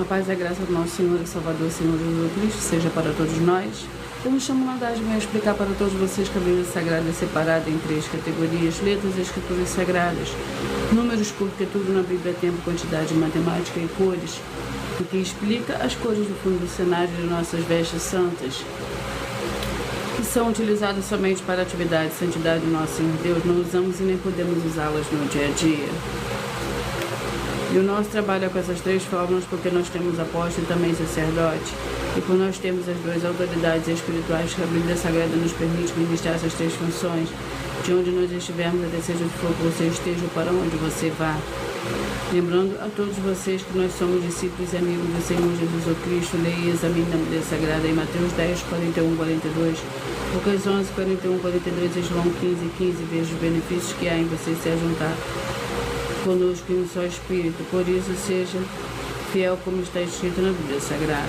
A paz e a graça do nosso Senhor e Salvador, Senhor Jesus Cristo, seja para todos nós. Eu me chamo Nadage e venho explicar para todos vocês que a Bíblia Sagrada é separada em 3 categorias: letras e escrituras sagradas, números, porque tudo na Bíblia é tempo, quantidade, matemática e cores, o que explica as cores do fundo do cenário de nossas vestes santas, que são utilizadas somente para a atividade de santidade do nosso Senhor Deus. Não usamos e nem podemos usá-las no dia a dia. E o nosso trabalho é com essas 3 fórmulas porque nós temos apóstolo e também sacerdote. E por nós temos as 2 autoridades espirituais que a Bíblia Sagrada nos permite ministrar essas 3 funções. De onde nós estivermos, até seja o que for que você esteja ou para onde você vá. Lembrando a todos vocês que nós somos discípulos e amigos do Senhor Jesus Cristo. Leia e examine a Bíblia Sagrada em Mateus 10, 41, 42, Lucas 11, 41, 42 e João 15, 15. Veja os benefícios que há em você se ajuntar conosco em um só Espírito. Por isso, seja fiel como está escrito na Bíblia Sagrada.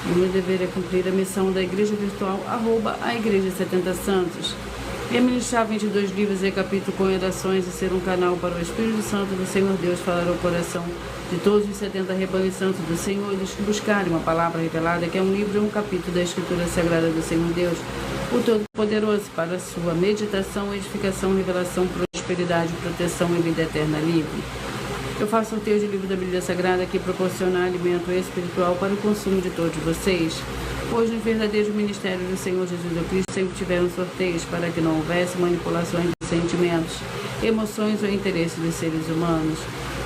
O meu dever é cumprir a missão da Igreja Virtual, @ a Igreja 70 Santos, e ministrar 22 livros e capítulos com orações e ser um canal para o Espírito Santo do Senhor Deus falar ao coração de todos os 70 rebanhos santos do Senhor, eles que buscarem uma palavra revelada, que é um livro e um capítulo da Escritura Sagrada do Senhor Deus, o Todo-Poderoso, para a sua meditação, edificação, revelação, prosperidade, proteção e vida eterna livre. Eu faço sorteio de livro da Bíblia Sagrada que proporciona alimento espiritual para o consumo de todos vocês. Pois nos verdadeiros ministérios do Senhor Jesus Cristo sempre tiveram sorteios para que não houvesse manipulações de sentimentos, emoções ou interesses dos seres humanos,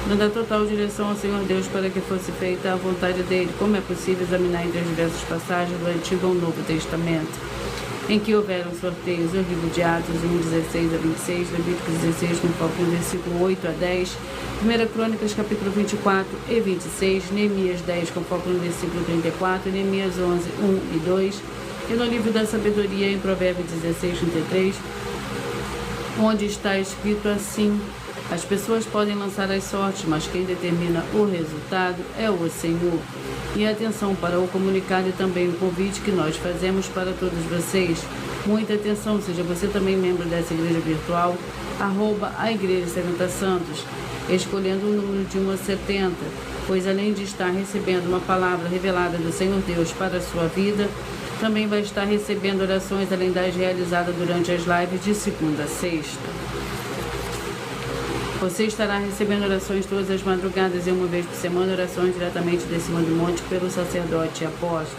dando a total direção ao Senhor Deus para que fosse feita a vontade dele, como é possível examinar entre as diversas passagens do Antigo ou Novo Testamento, em que houveram sorteios: o livro de Atos 1, 16 a 26, Levítico 16, com foco no versículo 8 a 10, 1 Crônicas, capítulo 24 e 26, Neemias 10, com foco no versículo 34, Neemias 11, 1 e 2, e no livro da Sabedoria, em Provérbios 16, 33, onde está escrito assim: as pessoas podem lançar as sortes, mas quem determina o resultado é o Senhor. E atenção para o comunicado e também o convite que nós fazemos para todos vocês. Muita atenção, seja você também membro dessa igreja virtual, @ a Igreja 70 Santos, escolhendo o número de 1 a 70, pois além de estar recebendo uma palavra revelada do Senhor Deus para a sua vida, também vai estar recebendo orações além das realizadas durante as lives de segunda a sexta. Você estará recebendo orações todas as madrugadas e uma vez por semana, orações diretamente de cima do monte pelo sacerdote e apóstolo.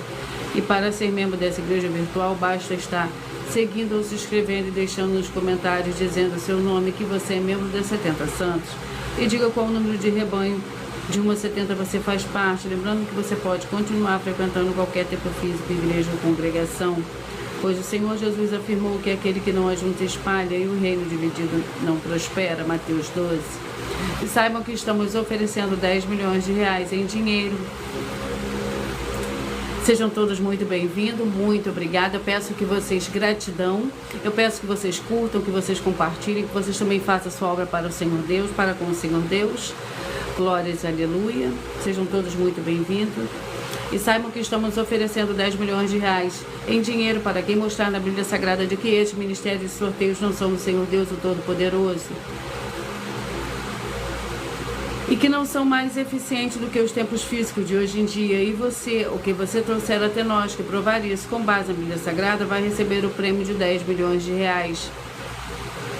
E para ser membro dessa igreja virtual, basta estar seguindo ou se inscrevendo e deixando nos comentários dizendo o seu nome, que você é membro das 70 Santos. E diga qual o número de rebanho de 1 a 70 você faz parte. Lembrando que você pode continuar frequentando qualquer templo físico, igreja ou congregação, pois o Senhor Jesus afirmou que aquele que não ajunta espalha e o reino dividido não prospera. Mateus 12. E saibam que estamos oferecendo 10 milhões de reais em dinheiro. Sejam todos muito bem-vindos, muito obrigada. Eu peço que vocês, gratidão, eu peço que vocês curtam, que vocês compartilhem, que vocês também façam a sua obra para o Senhor Deus, para com o Senhor Deus. Glórias, aleluia. Sejam todos muito bem-vindos. E saibam que estamos oferecendo 10 milhões de reais em dinheiro para quem mostrar na Bíblia Sagrada de que estes ministérios e sorteios não são do Senhor Deus, o Todo-Poderoso, e que não são mais eficientes do que os tempos físicos de hoje em dia. E você, o que você trouxer até nós, que provar isso com base na Bíblia Sagrada, vai receber o prêmio de 10 milhões de reais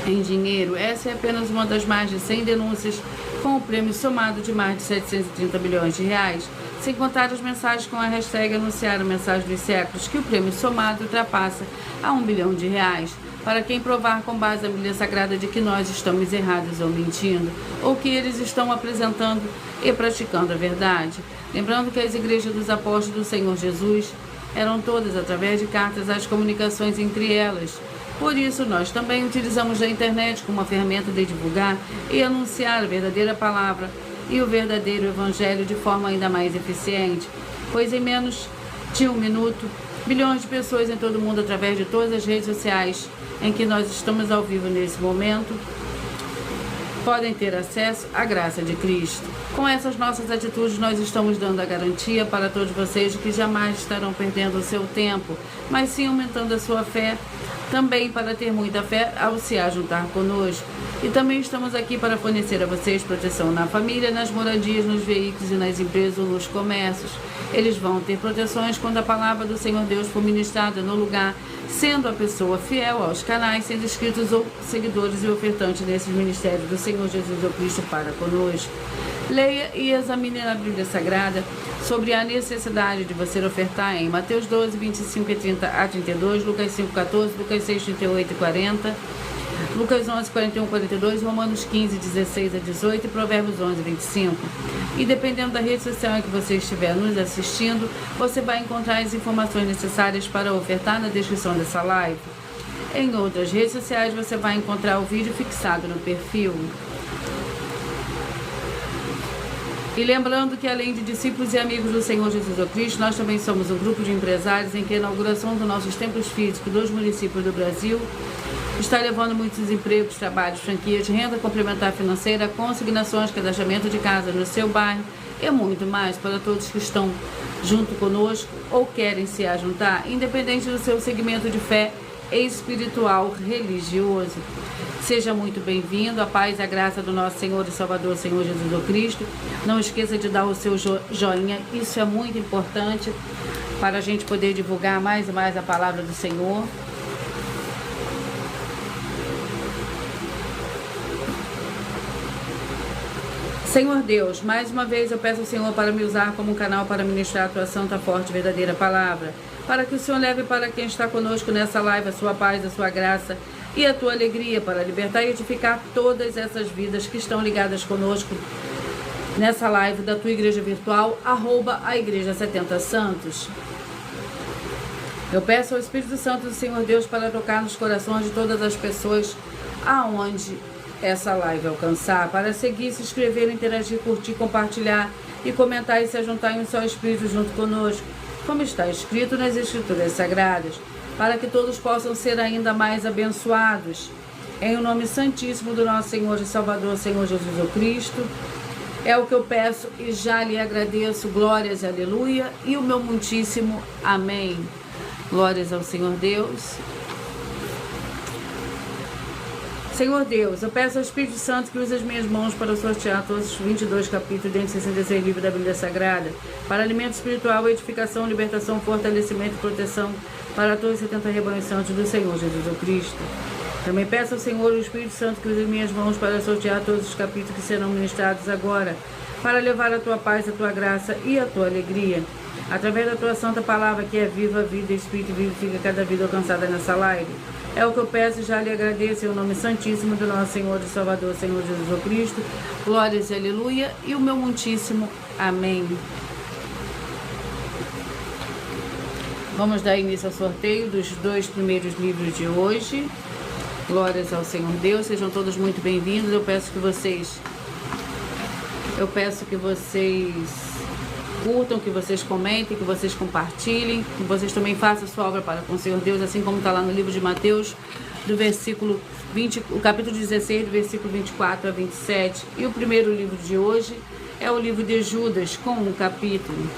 em dinheiro. Essa é apenas uma das mais de 100 denúncias, com o prêmio somado de mais de 730 milhões de reais, sem contar as mensagens com a hashtag Anunciar a Mensagem dos Séculos, que o prêmio somado ultrapassa a 1 bilhão de reais, para quem provar com base na Bíblia Sagrada de que nós estamos errados ou mentindo, ou que eles estão apresentando e praticando a verdade. Lembrando que as igrejas dos apóstolos do Senhor Jesus eram todas através de cartas as comunicações entre elas. Por isso, nós também utilizamos a internet como uma ferramenta de divulgar e anunciar a verdadeira palavra e o verdadeiro evangelho de forma ainda mais eficiente, pois em menos de 1 minuto, bilhões de pessoas em todo o mundo, através de todas as redes sociais em que nós estamos ao vivo nesse momento, podem ter acesso à graça de Cristo. Com essas nossas atitudes, nós estamos dando a garantia para todos vocês de que jamais estarão perdendo o seu tempo, mas sim aumentando a sua fé, também para ter muita fé ao se ajuntar conosco. E também estamos aqui para fornecer a vocês proteção na família, nas moradias, nos veículos e nas empresas ou nos comércios. Eles vão ter proteções quando a palavra do Senhor Deus for ministrada no lugar, sendo a pessoa fiel aos canais, sendo inscritos ou seguidores e ofertantes desses ministérios do Senhor Jesus ou Cristo para conosco. Leia e examine na Bíblia Sagrada sobre a necessidade de você ofertar em Mateus 12, 25 e 30 a 32, Lucas 5, 14, Lucas 6, 38 e 40, Lucas 11, 41 e 42, Romanos 15, 16 a 18 e Provérbios 11, 25. E dependendo da rede social em que você estiver nos assistindo, você vai encontrar as informações necessárias para ofertar na descrição dessa live. Em outras redes sociais você vai encontrar o vídeo fixado no perfil. E lembrando que além de discípulos e amigos do Senhor Jesus Cristo, nós também somos um grupo de empresários em que a inauguração dos nossos templos físicos dos municípios do Brasil está levando muitos empregos, trabalhos, franquias, renda complementar financeira, consignações, cadastramento de casa no seu bairro e muito mais para todos que estão junto conosco ou querem se ajuntar, independente do seu segmento de fé espiritual religioso. Seja muito bem-vindo, a paz e a graça do nosso Senhor e Salvador, Senhor Jesus Cristo. Não esqueça de dar o seu joinha, isso é muito importante para a gente poder divulgar mais e mais a palavra do Senhor. Senhor Deus, mais uma vez eu peço ao Senhor para me usar como um canal para ministrar a tua santa, forte e verdadeira palavra, para que o Senhor leve para quem está conosco nessa live a sua paz, a sua graça e a tua alegria, para libertar e edificar todas essas vidas que estão ligadas conosco nessa live da tua igreja virtual, @a Igreja 70 Santos. Eu peço ao Espírito Santo do Senhor Deus para tocar nos corações de todas as pessoas aonde essa live alcançar, para seguir, se inscrever, interagir, curtir, compartilhar e comentar e se juntar em um só Espírito junto conosco, como está escrito nas Escrituras Sagradas, para que todos possam ser ainda mais abençoados. Em o nome santíssimo do nosso Senhor e Salvador, Senhor Jesus Cristo, é o que eu peço e já lhe agradeço. Glórias, aleluia, e o meu muitíssimo amém. Glórias ao Senhor Deus. Senhor Deus, eu peço ao Espírito Santo que use as minhas mãos para sortear todos os 22 capítulos dentro de 66 livros da Bíblia Sagrada, para alimento espiritual, edificação, libertação, fortalecimento e proteção para todos os 70 rebanhos santos do Senhor Jesus Cristo. Também peço ao Senhor, o Espírito Santo, que use as minhas mãos para sortear todos os capítulos que serão ministrados agora, para levar a tua paz, a tua graça e a tua alegria, através da tua santa palavra, que é viva, vida e Espírito, vivifica cada vida alcançada nessa live. É o que eu peço e já lhe agradeço em o nome santíssimo do nosso Senhor e Salvador, Senhor Jesus Cristo. Glórias e aleluia, e o meu muitíssimo amém. Vamos dar início ao sorteio dos 2 primeiros livros de hoje. Glórias ao Senhor Deus, sejam todos muito bem-vindos. Eu peço que vocês curtam, que vocês comentem, que vocês compartilhem, que vocês também façam a sua obra para com o Senhor Deus, assim como está lá no livro de Mateus, do versículo 20, o capítulo 16, do versículo 24 a 27. E o primeiro livro de hoje é o livro de Judas, com um capítulo.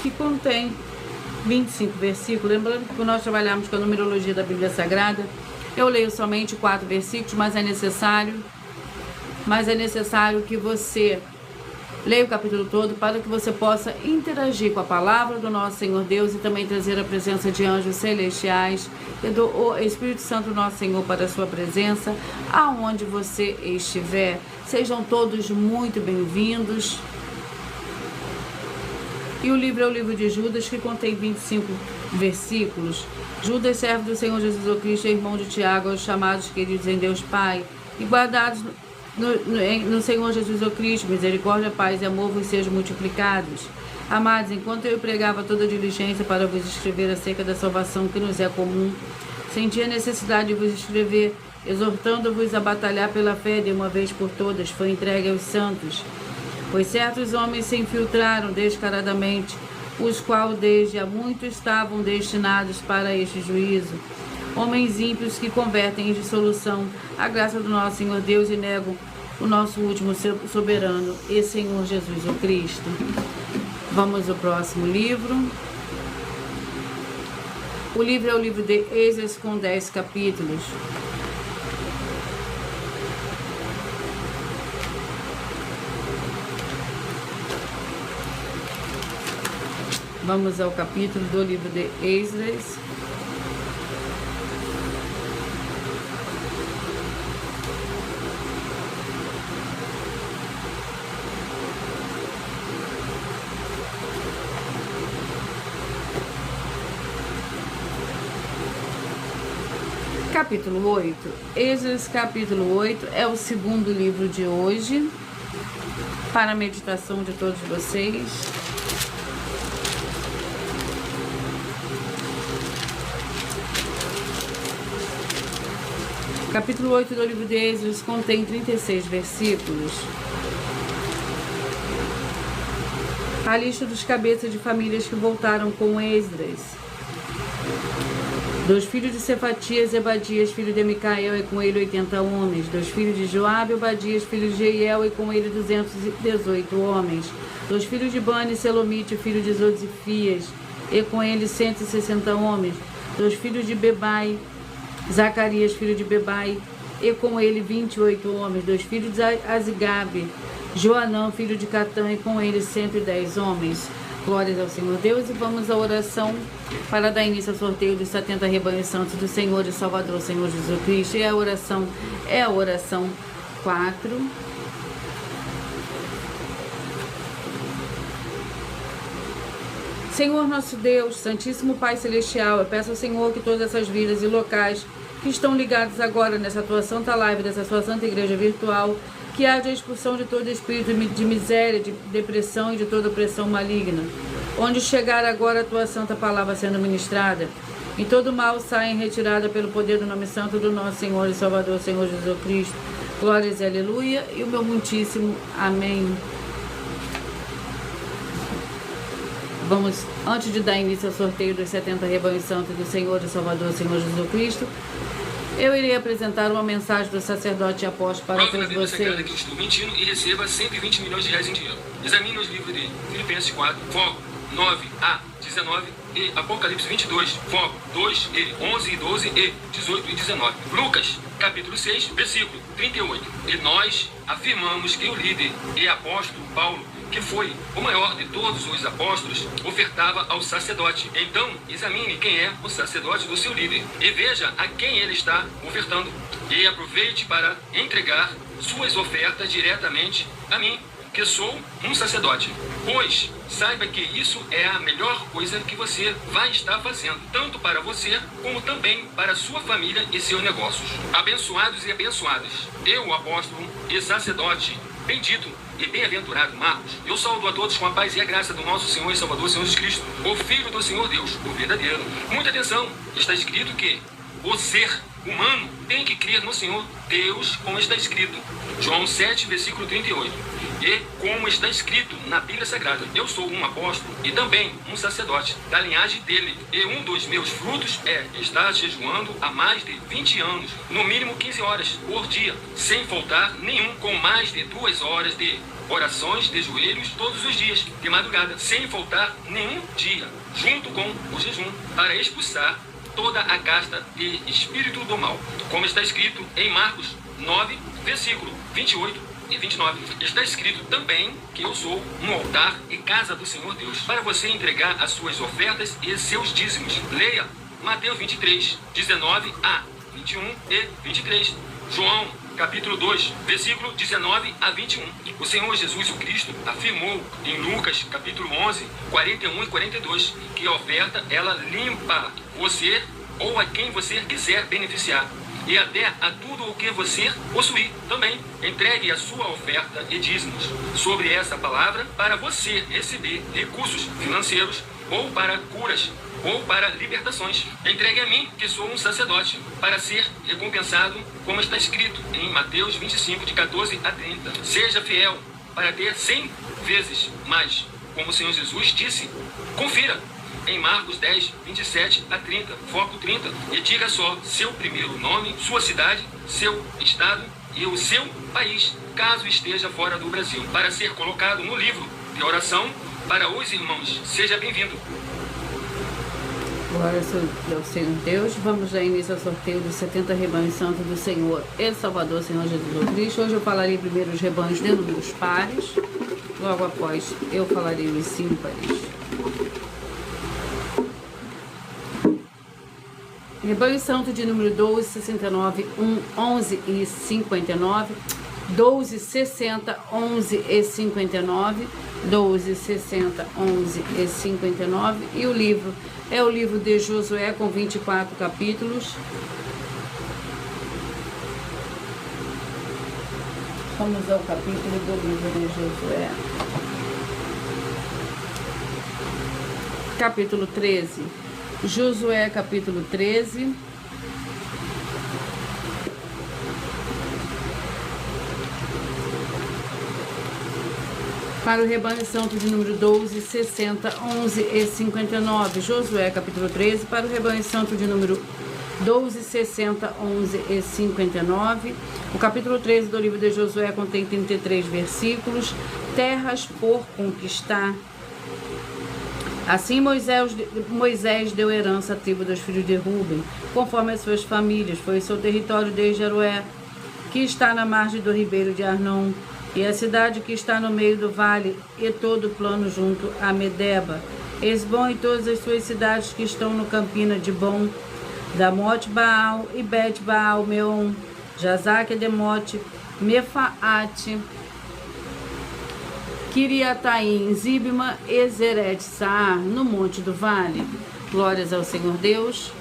Que contém 25 versículos. Lembrando que nós trabalhamos com a numerologia da Bíblia Sagrada, eu leio somente 4 versículos, mas é necessário que você leia o capítulo todo para que você possa interagir com a palavra do nosso Senhor Deus e também trazer a presença de anjos celestiais e do Espírito Santo nosso Senhor para a sua presença aonde você estiver. Sejam todos muito bem-vindos. E o livro é o livro de Judas, que contém 25 versículos. Judas, servo do Senhor Jesus Cristo, é irmão de Tiago, aos chamados queridos em Deus Pai, e guardados no Senhor Jesus Cristo, misericórdia, paz e amor vos sejam multiplicados. Amados, enquanto eu pregava toda diligência para vos escrever acerca da salvação que nos é comum, senti a necessidade de vos escrever, exortando-vos a batalhar pela fé de uma vez por todas, foi entregue aos santos. Pois certos homens se infiltraram descaradamente os quais desde há muito estavam destinados para este juízo. Homens ímpios que convertem em dissolução a graça do nosso Senhor Deus e negam o nosso último soberano e Senhor Jesus o Cristo. Vamos ao próximo livro. O livro é o livro de Esdras, com 10 capítulos. Vamos ao capítulo do livro de Esdras. Capítulo 8. Esdras, capítulo 8, é o segundo livro de hoje, para a meditação de todos vocês. Capítulo 8 do livro de Esdras contém 36 versículos. A lista dos cabeças de famílias que voltaram com Esdras. Dos filhos de Cefatias, Ebadias, filho de Micael, e com ele 80 homens. Dos filhos de Joabe, Obadias, filho de Jeiel, e com ele 218 homens. Dos filhos de Bani, Selomite, filho de Zosifias, e com ele 160 homens. Dos filhos de Bebai, Zacarias, filho de Bebai, e com ele 28 homens. Dos filhos de Azigabe, Joanã, filho de Catã, e com ele 110 homens. Glórias ao Senhor Deus, e vamos à oração para dar início ao sorteio dos 70 rebanhos santos do Senhor e Salvador, Senhor Jesus Cristo. E a oração é a oração 4. Senhor nosso Deus, Santíssimo Pai Celestial, eu peço ao Senhor que todas essas vidas e locais que estão ligados agora nessa tua santa live, dessa sua santa igreja virtual, que haja a expulsão de todo espírito de miséria, de depressão e de toda opressão maligna. Onde chegar agora a tua santa palavra sendo ministrada, e todo mal saia em retirada pelo poder do nome santo do nosso Senhor e Salvador, Senhor Jesus Cristo. Glórias e aleluia, e o meu muitíssimo amém. Vamos, antes de dar início ao sorteio dos 70 rebanhos santos do Senhor e Salvador, Senhor Jesus Cristo, eu irei apresentar uma mensagem do sacerdote e apóstolo para todos vocês. Que estou mentindo e receba 120 milhões de reais em dinheiro. Examine os livros de Filipenses 4, foco 9 a 19 e Apocalipse 22, foco 2 e 11 e 12 e 18 e 19. Lucas, capítulo 6, versículo 38. E nós afirmamos que o líder e apóstolo Paulo, que foi o maior de todos os apóstolos, ofertava ao sacerdote. Então, examine quem é o sacerdote do seu líder e veja a quem ele está ofertando. E aproveite para entregar suas ofertas diretamente a mim, que sou um sacerdote. Pois, saiba que isso é a melhor coisa que você vai estar fazendo, tanto para você, como também para sua família e seus negócios. Abençoados e abençoadas, eu, o apóstolo e sacerdote, bendito e bem-aventurado Marcos, eu saúdo a todos com a paz e a graça do nosso Senhor e Salvador, Senhor Jesus Cristo, o Filho do Senhor Deus, o verdadeiro. Muita atenção, está escrito que o ser humano tem que crer no Senhor Deus, como está escrito, João 7, versículo 38. E como está escrito na Bíblia Sagrada, eu sou um apóstolo e também um sacerdote da linhagem dele. E um dos meus frutos é estar jejuando há mais de 20 anos, no mínimo 15 horas por dia, sem faltar nenhum, com mais de 2 horas de orações de joelhos todos os dias, de madrugada, sem faltar nenhum dia, junto com o jejum, para expulsar toda a casta de espírito do mal, como está escrito em Marcos 9, versículo 28 e 29. Está escrito também que eu sou um altar e casa do Senhor Deus, para você entregar as suas ofertas e seus dízimos. Leia Mateus 23, 19 a 21 e 23. João, capítulo 2, versículo 19 a 21. O Senhor Jesus o Cristo afirmou em Lucas, capítulo 11, 41 e 42, que a oferta, ela limpa você ou a quem você quiser beneficiar, e até a tudo o que você possuir também. Entregue a sua oferta e dízimos sobre essa palavra para você receber recursos financeiros, ou para curas, ou para libertações. Entregue a mim, que sou um sacerdote, para ser recompensado, como está escrito em Mateus 25, de 14 a 30. Seja fiel para ter 100 vezes mais como o Senhor Jesus disse. Confira em Marcos 10, 27 a 30, foco 30, e diga só seu primeiro nome, sua cidade, seu estado e o seu país, caso esteja fora do Brasil, para ser colocado no livro de oração para os irmãos. Seja bem-vindo. Glória ao Senhor Deus. Vamos dar início ao sorteio dos 70 rebanhos santos do Senhor e Salvador, Senhor Jesus Cristo. Hoje eu falarei primeiro os rebanhos de números pares, logo após eu falarei os ímpares. Rebanho santo de número 12, 69, 11 e 59, 12, 60, 11 e 59, 12, 60, 11 e 59, e o livro é o livro de Josué com 24 capítulos. Vamos ao capítulo do livro de Josué. Capítulo 13. Josué, capítulo 13. Para o rebanho santo de número 12, 60, 11 e 59. Josué, capítulo 13. Para o rebanho santo de número 12, 60, 11 e 59. O capítulo 13 do livro de Josué contém 33 versículos. Terras por conquistar. Assim Moisés deu herança à tribo dos filhos de Ruben, conforme as suas famílias. Foi o seu território desde Aroé, que está na margem do ribeiro de Arnon, e a cidade que está no meio do vale, e todo o plano junto a Medeba, Esbom e todas as suas cidades que estão no campina de Bom, Damote Baal e Bet Baal Meon, Jazaque Demote, Mefaate, Kiriataim, Zibma e Zeret Saar, no monte do vale. Glórias ao Senhor Deus.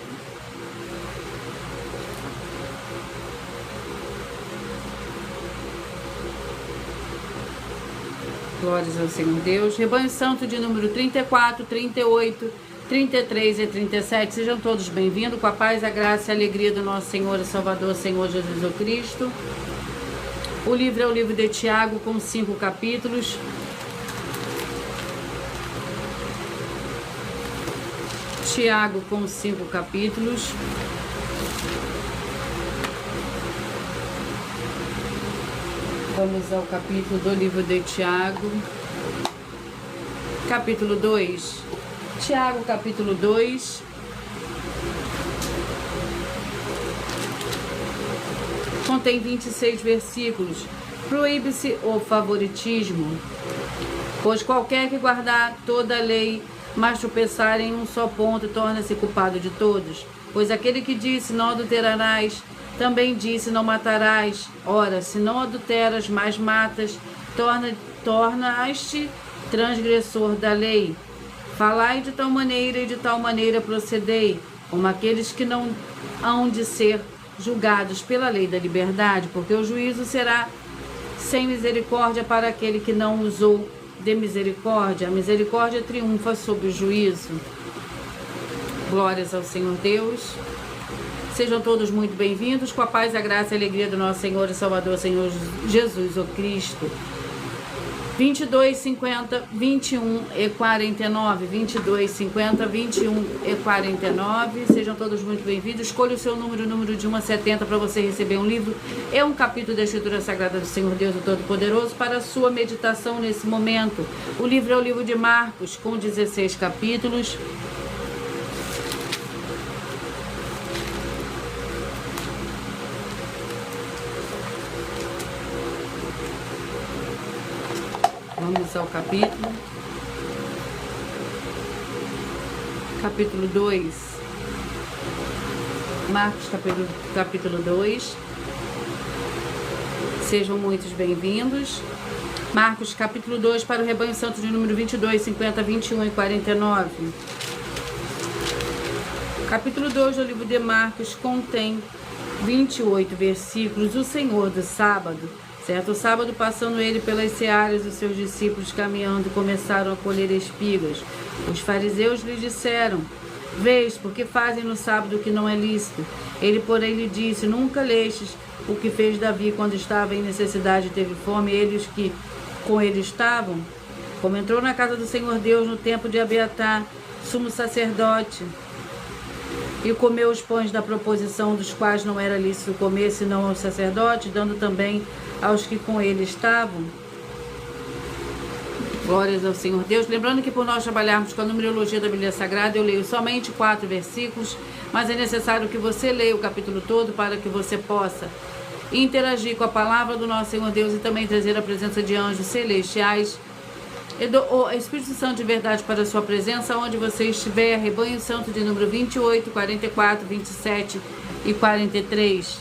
Glórias ao Senhor Deus. Rebanho santo de número 34, 38, 33 e 37. Sejam todos bem-vindos com a paz, a graça e a alegria do nosso Senhor e Salvador, Senhor Jesus Cristo. O livro é o livro de Tiago, com 5 capítulos. Tiago, com 5 capítulos. Vamos ao capítulo do livro de Tiago. Capítulo 2. Tiago, capítulo 2. Contém 26 versículos. Proíbe-se o favoritismo, pois qualquer que guardar toda a lei, mas tropeçar em um só ponto, torna-se culpado de todos. Pois aquele que disse, não adulterarás, também disse, não matarás. Ora, se não adulteras, mas matas, torna-te transgressor da lei. Falai de tal maneira e de tal maneira procedei, como aqueles que não hão de ser julgados pela lei da liberdade, porque o juízo será sem misericórdia para aquele que não usou de misericórdia. A misericórdia triunfa sobre o juízo. Glórias ao Senhor Deus. Sejam todos muito bem-vindos com a paz, a graça e a alegria do nosso Senhor e Salvador, Senhor Jesus o Cristo. 22, 50, 21 e 49. 22, 50, 21 e 49. Sejam todos muito bem-vindos. Escolha o seu número de 1 a 70 para você receber um livro e um capítulo da Escritura Sagrada do Senhor Deus o Todo-Poderoso para a sua meditação nesse momento. O livro é o livro de Marcos, com 16 capítulos. Vamos ao capítulo 2. Marcos, capítulo 2. Sejam muitos bem-vindos. Marcos, capítulo 2, para o rebanho santo de número 22, 50, 21 e 49. Capítulo 2 do livro de Marcos contém 28 versículos. O Senhor do sábado. Certo sábado, passando ele pelas searas, os seus discípulos caminhando começaram a colher espigas. Os fariseus lhe disseram: Vês, porque fazem no sábado o que não é lícito. Ele, porém, lhe disse: Nunca lestes o que fez Davi quando estava em necessidade e teve fome, ele e os que com ele estavam? como entrou na casa do Senhor Deus no tempo de Abiatar, sumo sacerdote, e comeu os pães da proposição, dos quais não era lícito comer, senão aos sacerdotes, dando também aos que com ele estavam. Glórias ao Senhor Deus. Lembrando que por nós trabalharmos com a numerologia da Bíblia Sagrada, eu leio somente 4 versículos, mas é necessário que você leia o capítulo todo para que você possa interagir com a palavra do nosso Senhor Deus e também trazer a presença de anjos celestiais o Espírito Santo de verdade para a sua presença, onde você estiver. Rebanho Santo de número 28, 44, 27 e 43.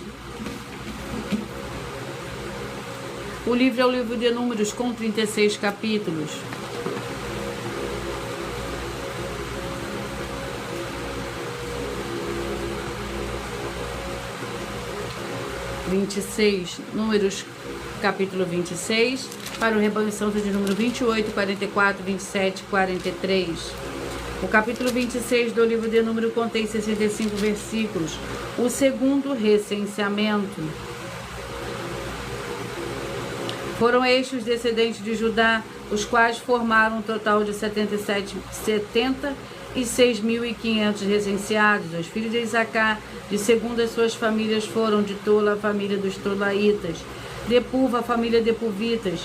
O livro é o livro de Números com 36 capítulos. Números capítulo 26, para o Rebanho Santo de número 28, 44, 27 e 43. O capítulo 26 do livro de Número contém 65 versículos. O segundo recenseamento. Foram estes os descendentes de Judá, os quais formaram um total de 76.500 recenseados. Os filhos de Isacar, de segundo as suas famílias, foram de Tola, a família dos Tolaitas; de Puva, a família de Puvitas;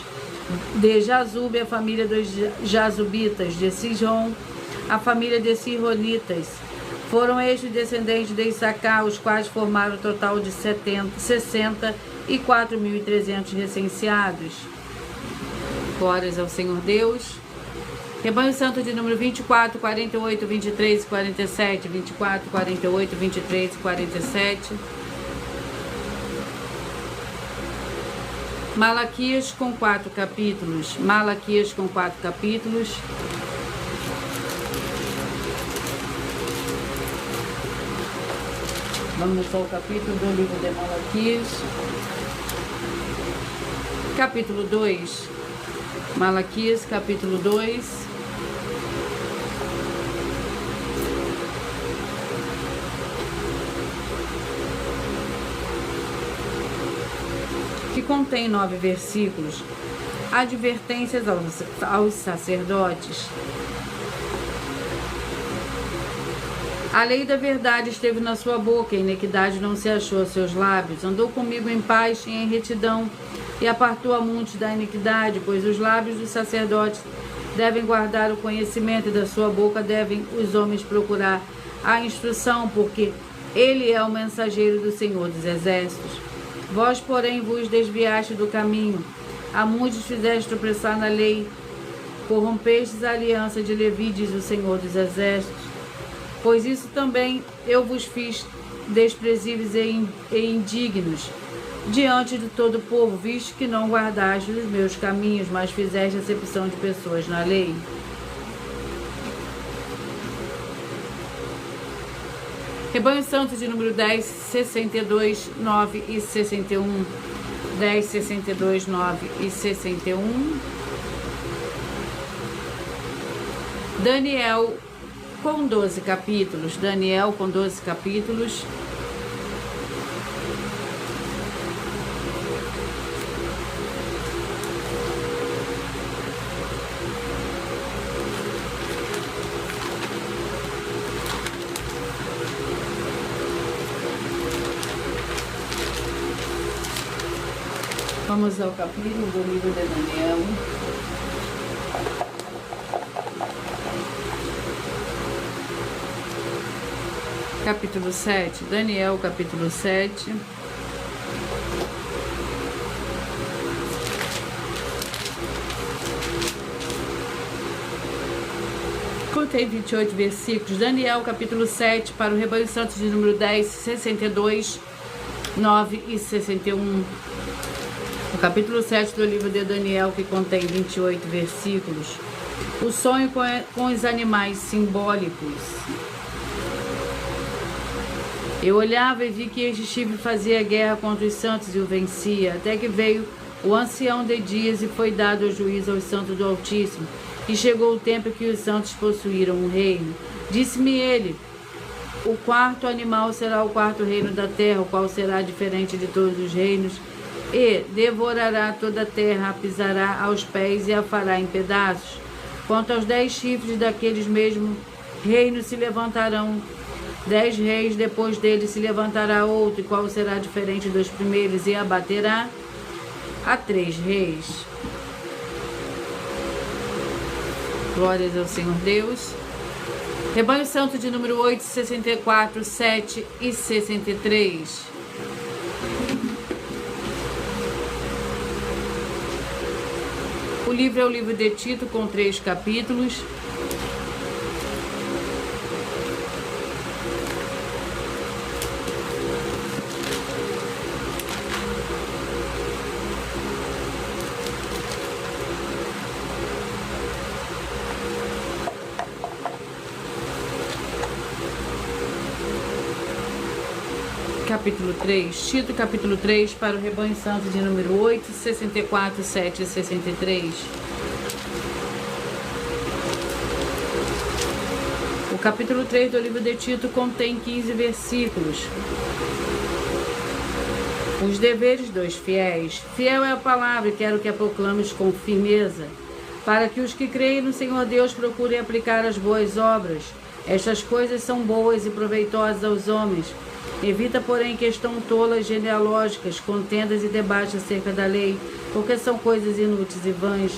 de Jazube, a família dos Jazubitas; de Sijon, a família de Sironitas. Foram estes descendentes de Isacar, os quais formaram um total de 64.300 recenseados. Glórias ao Senhor Deus. Rebanho Santo de número 24, 48, 23 e 47, 24, 48, 23 e 47. Malaquias com 4 capítulos. Malaquias com 4 capítulos. Vamos ao capítulo do livro de Malaquias. Capítulo 2. Malaquias, capítulo 2. Que contém 9 versículos. Advertências aos sacerdotes. A lei da verdade esteve na sua boca, a iniquidade não se achou aos seus lábios. Andou comigo em paz e em retidão, e apartou a muitos da iniquidade, pois os lábios dos sacerdotes devem guardar o conhecimento, e da sua boca devem os homens procurar a instrução, porque ele é o mensageiro do Senhor dos Exércitos. Vós, porém, vos desviaste do caminho, a muitos fizeste tropeçar na lei, corrompestes a aliança de Levi, diz o Senhor dos Exércitos. Pois isso também eu vos fiz desprezíveis e indignos diante de todo o povo, visto que não guardaste os meus caminhos, mas fizeste acepção de pessoas na lei. Rebanho Santo de número 10, 62, 9 e 61. 10, 62, 9 e 61. Daniel com 12 capítulos. Daniel com 12 capítulos. Vamos ao capítulo do livro de Daniel. Capítulo 7. Daniel, capítulo 7. Contém 28 versículos. Daniel, capítulo 7, para o Rebanho Santo de número 10, 62, 9 e 61. O capítulo 7 do livro de Daniel, que contém 28 versículos. O sonho com os animais simbólicos. Eu olhava e vi que este chifre fazia guerra contra os santos e o vencia, até que veio o ancião de dias e foi dado o juízo aos santos do Altíssimo, e chegou o tempo que os santos possuíram um reino. Disse-me ele: o quarto animal será o quarto reino da terra, o qual será diferente de todos os reinos e devorará toda a terra, a pisará aos pés e a fará em pedaços. Quanto aos 10 chifres daqueles mesmos reinos se levantarão 10 reis, depois dele se levantará outro, e qual será diferente dos primeiros, e abaterá a 3 reis. Glórias ao Senhor Deus. Rebanho Santo de número 8, 64, 7 e 63. O livro é o livro de Tito, com 3 capítulos. Capítulo 3, Tito capítulo 3, para o Rebanho Santo de número 8, 64, 7 e 63. O capítulo 3 do livro de Tito contém 15 versículos. Os deveres dos fiéis. Fiel é a palavra e quero que a proclames com firmeza, para que os que creem no Senhor Deus procurem aplicar as boas obras. Estas coisas são boas e proveitosas aos homens. Evita, porém, questão tolas genealógicas, contendas e debates acerca da lei, porque são coisas inúteis e vãs.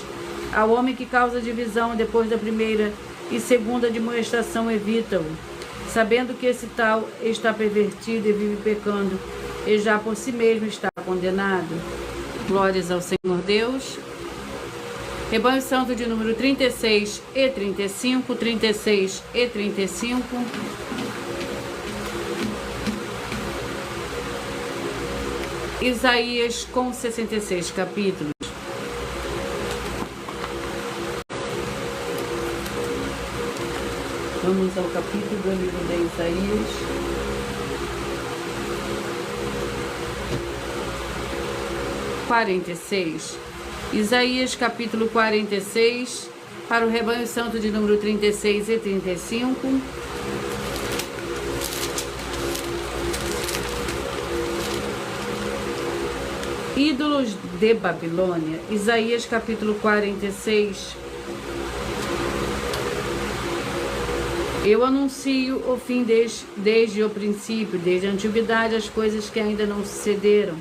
Ao homem que causa divisão depois da primeira e segunda demonstração, evita-o, sabendo que esse tal está pervertido e vive pecando, e já por si mesmo está condenado. Glórias ao Senhor Deus. Rebanho Santo de número 36 e 35, 36 e 35. Isaías com 66 capítulos. Vamos ao capítulo do livro de Isaías. Isaías capítulo 46, para o Rebanho Santo de número 36 e 35. Ídolos de Babilônia. Isaías capítulo 46. Eu anuncio o fim desde o princípio, desde a antiguidade, as coisas que ainda não sucederam.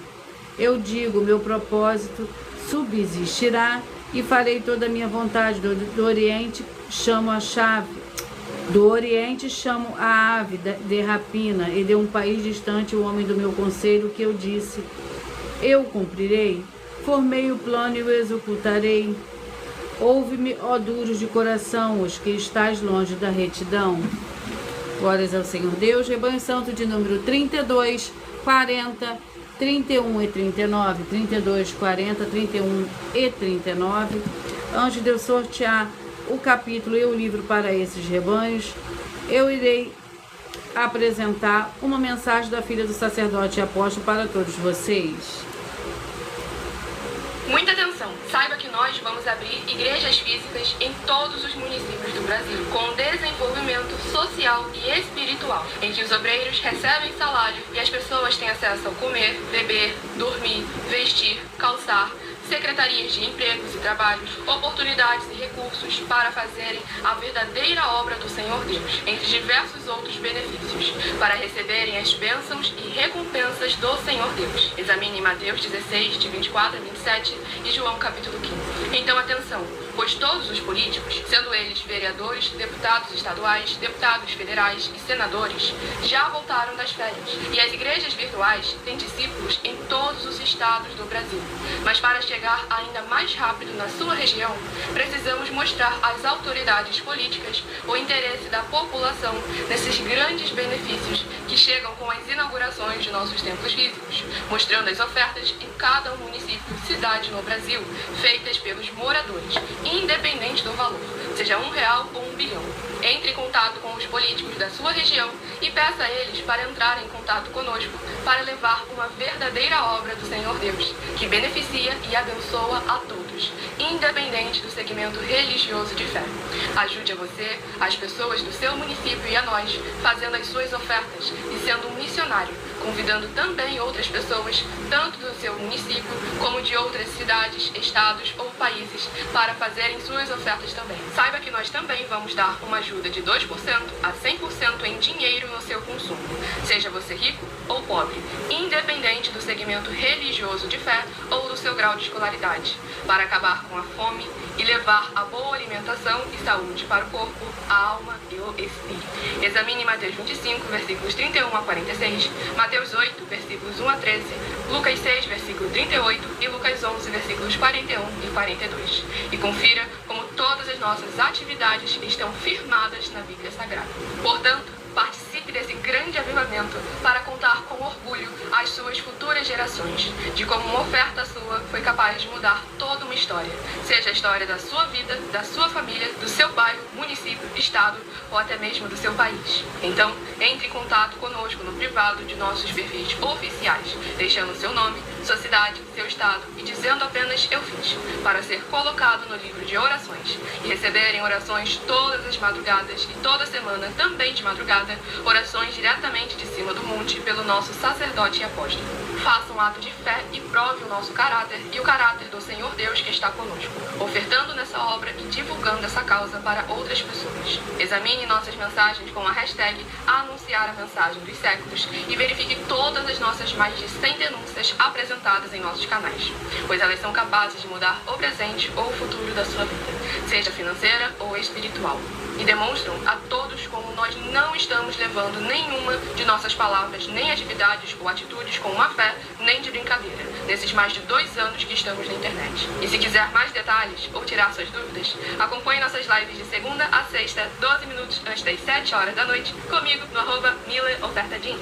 Eu digo, meu propósito subsistirá e farei toda a minha vontade. Do Oriente chamo a chave, do Oriente chamo a ave de rapina, e de um país distante o homem do meu conselho, que eu disse, eu cumprirei. Formei o plano e o executarei. Ouve-me, ó duros de coração, os que estáis longe da retidão. Glórias ao Senhor Deus. Rebanho Santo de número 32, 40, 31 e 39. 32, 40, 31 e 39. Antes de eu sortear o capítulo e o livro para esses rebanhos, eu irei apresentar uma mensagem da filha do sacerdote e apóstolo para todos vocês. Muita atenção! Saiba que nós vamos abrir igrejas físicas em todos os municípios do Brasil, com desenvolvimento social e espiritual, em que os obreiros recebem salário e as pessoas têm acesso ao comer, beber, dormir, vestir, calçar, secretarias de empregos e trabalhos, oportunidades e recursos para fazerem a verdadeira obra do Senhor Deus, entre diversos outros benefícios, para receberem as bênçãos e recompensas do Senhor Deus. Examine Mateus 16, de 24 a 27 e João capítulo 15. Então atenção, pois todos os políticos, sendo eles vereadores, deputados estaduais, deputados federais e senadores, já voltaram das férias, e as igrejas virtuais têm discípulos em todos os estados do Brasil. Mas para chegar ainda mais rápido na sua região, precisamos mostrar às autoridades políticas o interesse da população nesses grandes benefícios que chegam com as inaugurações de nossos templos físicos, mostrando as ofertas em cada município, cidade no Brasil, feitas pelos moradores, independente do valor, seja R$1 ou 1 bilhão. Entre em contato com os políticos da sua região e peça a eles para entrarem em contato conosco para levar uma verdadeira obra do Senhor Deus, que beneficia e abençoa a todos, independente do segmento religioso de fé. Ajude a você, as pessoas do seu município e a nós, fazendo as suas ofertas e sendo um missionário, convidando também outras pessoas, tanto do seu município como de outras cidades, estados ou países, para fazerem suas ofertas também. Saiba que nós também vamos dar uma ajuda de 2% a 100% em dinheiro no seu consumo, seja você rico ou pobre, independente do segmento religioso de fé ou do seu grau de escolaridade, para acabar com a fome e levar a boa alimentação e saúde para o corpo, a alma e o espírito. Examine Mateus 25, versículos 31 a 46, Mateus 8, versículos 1 a 13, Lucas 6, versículo 38 e Lucas 11, versículos 41 e 42. E confira como todas as nossas atividades estão firmadas na Bíblia Sagrada. Portanto, participe desse grande avivamento para contar com orgulho às suas futuras gerações de como uma oferta sua foi capaz de mudar toda uma história, seja a história da sua vida, da sua família, do seu bairro, município, estado ou até mesmo do seu país. Então, entre em contato conosco no privado de nossos perfis oficiais, deixando seu nome, sua cidade, seu estado e dizendo apenas "eu fiz", para ser colocado no livro de orações e receberem orações todas as madrugadas e toda semana, também de madrugada, orações diretamente de cima do monte pelo nosso sacerdote e apóstolo. Faça um ato de fé e prove o nosso caráter e o caráter do Senhor Deus que está conosco, ofertando nessa obra e divulgando essa causa para outras pessoas. Examine nossas mensagens com a hashtag Anunciar a Mensagem dos Séculos e verifique todas as nossas mais de 100 denúncias apresentadas em nossos canais, pois elas são capazes de mudar o presente ou o futuro da sua vida, seja financeira ou espiritual, e demonstram a todos como nós não estamos levando nenhuma de nossas palavras, nem atividades ou atitudes com má fé, nem de brincadeira, nesses mais de 2 anos que estamos na internet. E se quiser mais detalhes ou tirar suas dúvidas, acompanhe nossas lives de segunda a sexta, 12 minutos antes das 7 horas da noite, comigo no @MilaOfertaDin.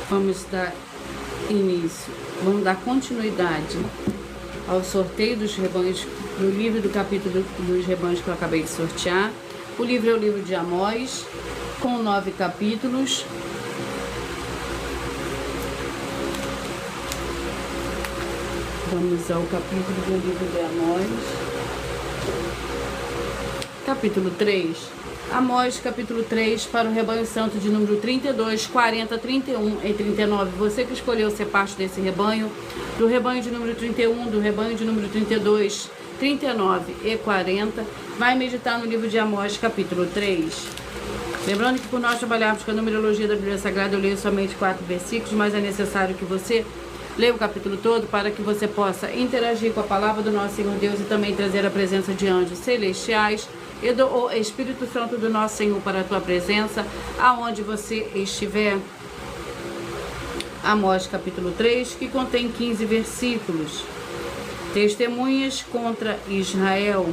Vamos dar início, vamos dar continuidade ao sorteio dos rebanhos, do livro do capítulo dos rebanhos que eu acabei de sortear. O livro é o livro de Amós, com 9 capítulos. Vamos ao capítulo do livro de Amós. Capítulo 3. Amós, capítulo 3, para o rebanho santo de número 32, 40, 31 e 39. Você que escolheu ser parte desse rebanho, do rebanho de número 31, do rebanho de número 32, 39 e 40, vai meditar no livro de Amós, capítulo 3. Lembrando que por nós trabalharmos com a numerologia da Bíblia Sagrada, eu leio somente 4 versículos, mas é necessário que você leia o capítulo todo para que você possa interagir com a palavra do nosso Senhor Deus e também trazer a presença de anjos celestiais e do Espírito Santo do nosso Senhor para a tua presença, aonde você estiver. Amós capítulo 3, que contém 15 versículos. Testemunhas contra Israel.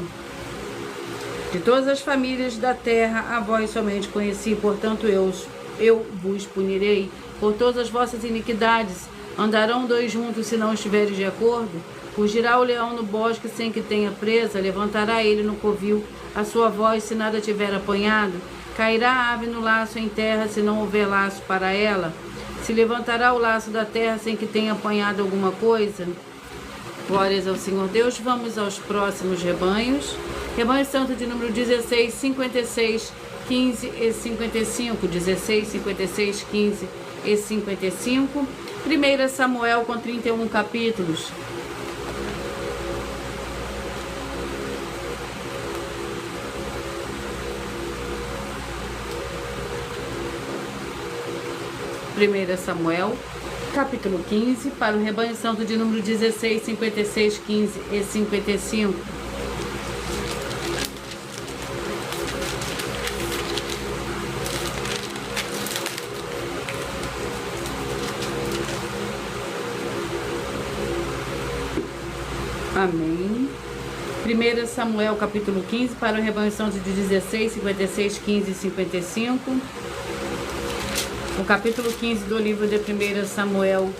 De todas as famílias da terra, a vós somente conheci, portanto eu vos punirei por todas as vossas iniquidades. Andarão 2 juntos se não estiveres de acordo? Fugirá o leão no bosque sem que tenha presa, levantará ele no covil a sua voz se nada tiver apanhado. Cairá a ave no laço em terra se não houver laço para ela. Se levantará o laço da terra sem que tenha apanhado alguma coisa. Glórias ao Senhor Deus. Vamos aos próximos rebanhos. Rebanho santo de número 16, 56, 15 e 55. 16, 56, 15 e 55. 1 Samuel com 31 capítulos. Primeira Samuel, capítulo 15, para o rebanho santo de número 16, 56, 15 e 55. Amém. 1 Samuel, capítulo 15, para o rebanho santo de 16, 56, 15 e 55. O capítulo 15 do livro de 1 Samuel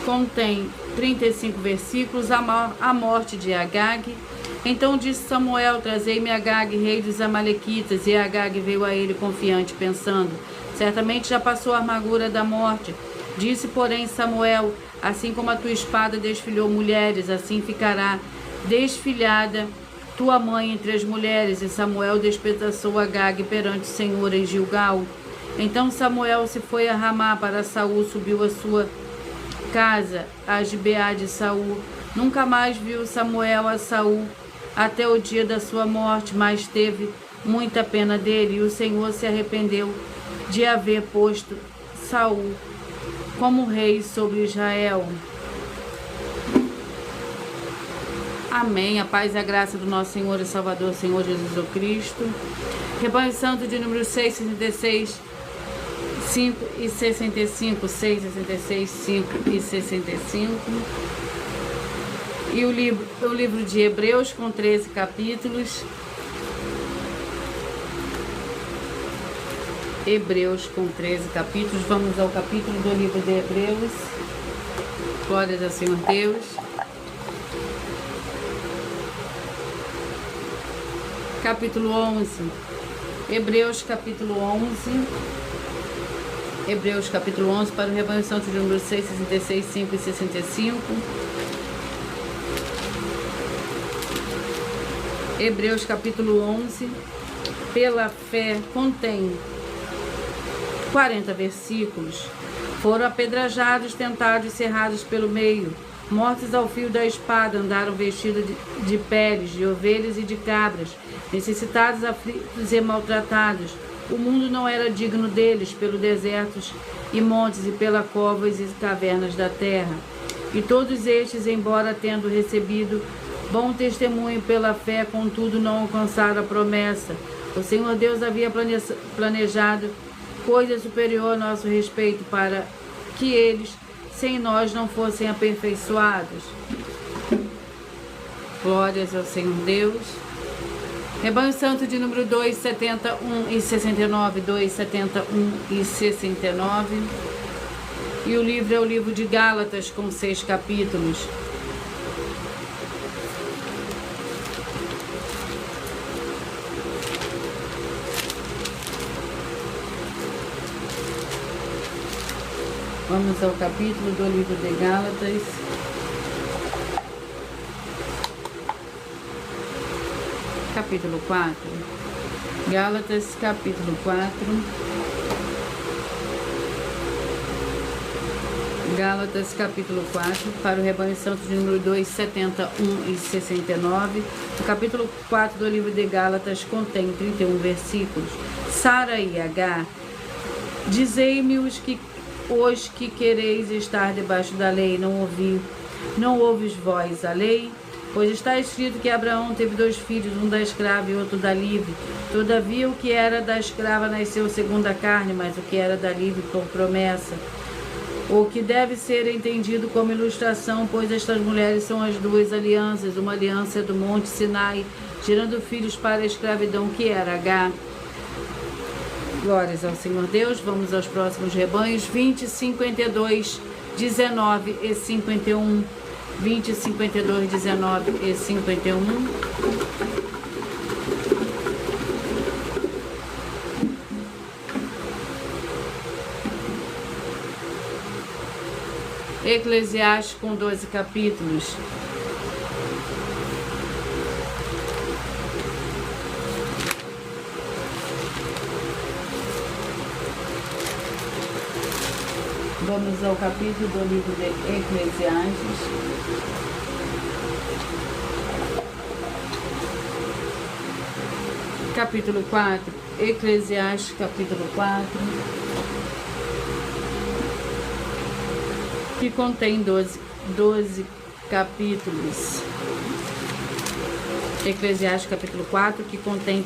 contém 35 versículos, a morte de Agag. Então disse Samuel: trazei-me Agag, rei dos Amalequitas. E Agag veio a ele confiante, pensando: certamente já passou a amargura da morte. Disse, porém, Samuel: assim como a tua espada desfilhou mulheres, assim ficará desfilhada tua mãe entre as mulheres. E Samuel despedaçou Agag perante o Senhor em Gilgal. Então Samuel se foi a Ramá para Saul, subiu a sua casa a Gibeá de Saul. Nunca mais viu Samuel a Saul até o dia da sua morte, mas teve muita pena dele, e o Senhor se arrependeu de haver posto Saul como rei sobre Israel. Amém. A paz e a graça do nosso Senhor e Salvador, Senhor Jesus Cristo. Rebanho Santo de número 666, 5 e 65, 666, 5 e 65. E o livro de Hebreus, com 13 capítulos. Hebreus, com 13 capítulos. Vamos ao capítulo do livro de Hebreus. Glórias ao Senhor Deus. Capítulo 11. Hebreus, capítulo 11. Hebreus, capítulo 11, para o Rebanho Santo de número 6, 66, 5 e 65. Hebreus, capítulo 11. Pela fé, contém 40 versículos. Foram apedrejados, tentados e cerrados pelo meio, mortos ao fio da espada, andaram vestidos de peles, de ovelhas e de cabras, necessitados, aflitos e maltratados. O mundo não era digno deles, pelos desertos e montes e pelas covas e cavernas da terra. E todos estes, embora tendo recebido bom testemunho pela fé, contudo não alcançaram a promessa. O Senhor Deus havia planejado coisa superior a nosso respeito, para que eles, sem nós, não fossem aperfeiçoados. Glórias ao Senhor Deus. Rebanho Santo de número 2, 71 e 69, 2, 71 e 69. E o livro é o livro de Gálatas, com 6 capítulos. Vamos ao capítulo do livro de Gálatas. Capítulo 4. Gálatas, capítulo 4. Gálatas, capítulo 4, para o Rebanho Santo de número 2, 71 e 69. O capítulo 4 do livro de Gálatas contém 31 versículos. Sara e Agar, dizei-me os que quereis estar debaixo da lei, não ouves vós a lei? Pois está escrito que Abraão teve 2 filhos, um da escrava e outro da livre. Todavia o que era da escrava nasceu segundo a carne, mas o que era da livre por promessa. O que deve ser entendido como ilustração, pois estas mulheres são as 2 alianças. Uma aliança é do monte Sinai, gerando filhos para a escravidão, que era Agar. Glórias ao Senhor Deus. Vamos aos próximos rebanhos. 20, 52, 19 e 51. 20, 52, 19 e 51. Eclesiastes, com 12 capítulos. Vamos ao capítulo do livro de Eclesiastes. Capítulo 4. Eclesiastes, capítulo 4. Que contém 12 capítulos. Eclesiastes, capítulo 4, que contém,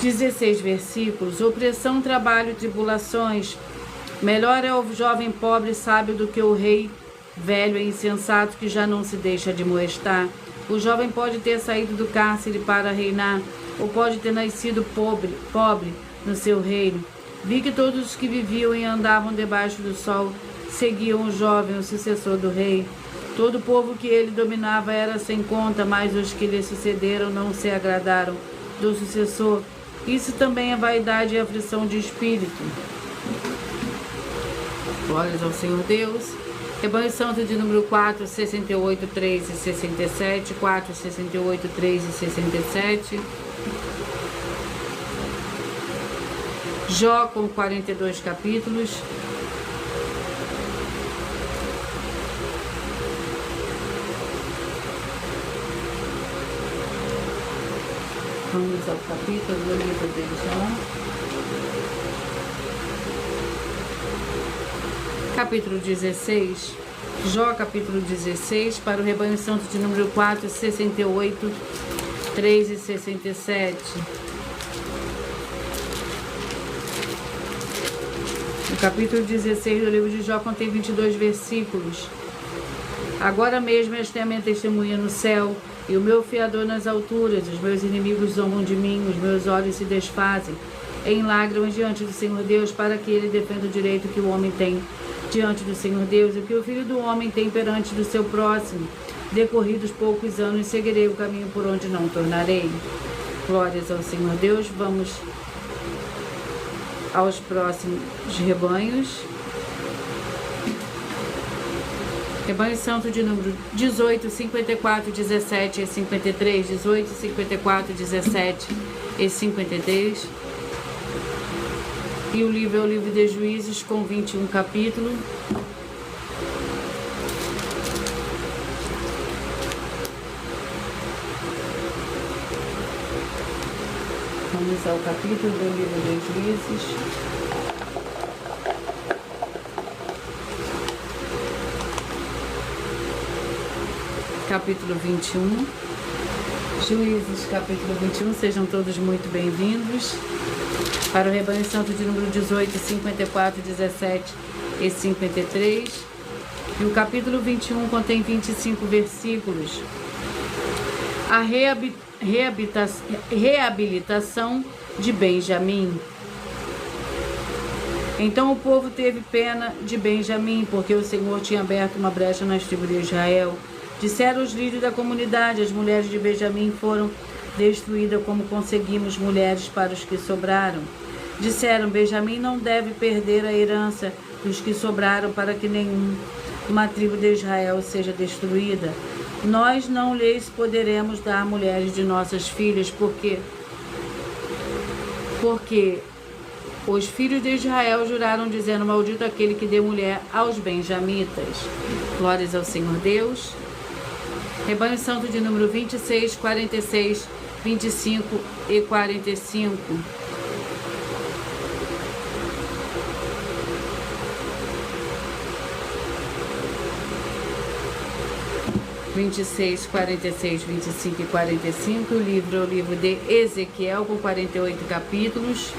16 versículos. Opressão, trabalho e tribulações. Melhor é o jovem pobre e sábio do que o rei velho e insensato, que já não se deixa de molestar. O jovem pode ter saído do cárcere para reinar, ou pode ter nascido pobre no seu reino. Vi que todos os que viviam e andavam debaixo do sol seguiam o jovem, o sucessor do rei. Todo o povo que ele dominava era sem conta, mas os que lhe sucederam não se agradaram do sucessor. Isso também é vaidade e aflição de espírito. Glórias ao Senhor Deus. Rebanho Santo de número 4, 68, 3 e 67. 4, 68, 3 e 67. Jó, com 42 capítulos. Vamos ao capítulo do livro de Jó. Capítulo 16. Jó, capítulo 16, para o rebanho santo de número 4, 68, 3 e 67. O capítulo 16 do livro de Jó contém 22 versículos. Agora mesmo esta é a minha testemunha no céu, e o meu fiador nas alturas. Os meus inimigos zombam de mim, os meus olhos se desfazem em lágrimas diante do Senhor Deus, para que ele defenda o direito que o homem tem diante do Senhor Deus, e que o filho do homem tem perante do seu próximo. Decorridos poucos anos, seguirei o caminho por onde não tornarei. Glórias ao Senhor Deus. Vamos aos próximos rebanhos. Rebanho santo de número 18, 54, 17 e 53, 18, 54, 17 e 53. E o livro é o livro de Juízes, com 21 capítulos. Vamos ao capítulo do livro de Juízes. Capítulo 21. Juízes, capítulo 21. Sejam todos muito bem-vindos. Para o rebanho santo de número 18, 54, 17 e 53. E o capítulo 21 contém 25 versículos. A reabilitação de Benjamim. Então o povo teve pena de Benjamim, porque o Senhor tinha aberto uma brecha nas tribos de Israel. Disseram os líderes da comunidade: as mulheres de Benjamim foram destruídas, como conseguimos mulheres para os que sobraram. Disseram: Benjamim não deve perder a herança dos que sobraram, para que nenhuma tribo de Israel seja destruída. Nós não lhes poderemos dar mulheres de nossas filhas, porque os filhos de Israel juraram, dizendo: maldito aquele que dê mulher aos benjamitas. Glórias ao Senhor Deus. Rebanho santo de número 26, 46, 25 e 45. (26, 46, 25 e 45). O livro é o livro de Ezequiel, com 48 capítulos.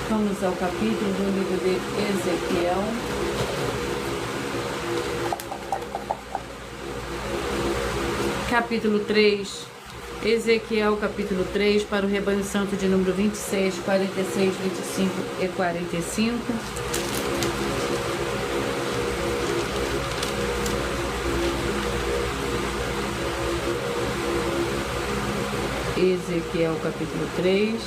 Vamos ao capítulo do livro de Ezequiel. Capítulo 3. Ezequiel, capítulo 3, para o rebanho santo de número 26, 46, 25 e 45. Ezequiel, capítulo 3.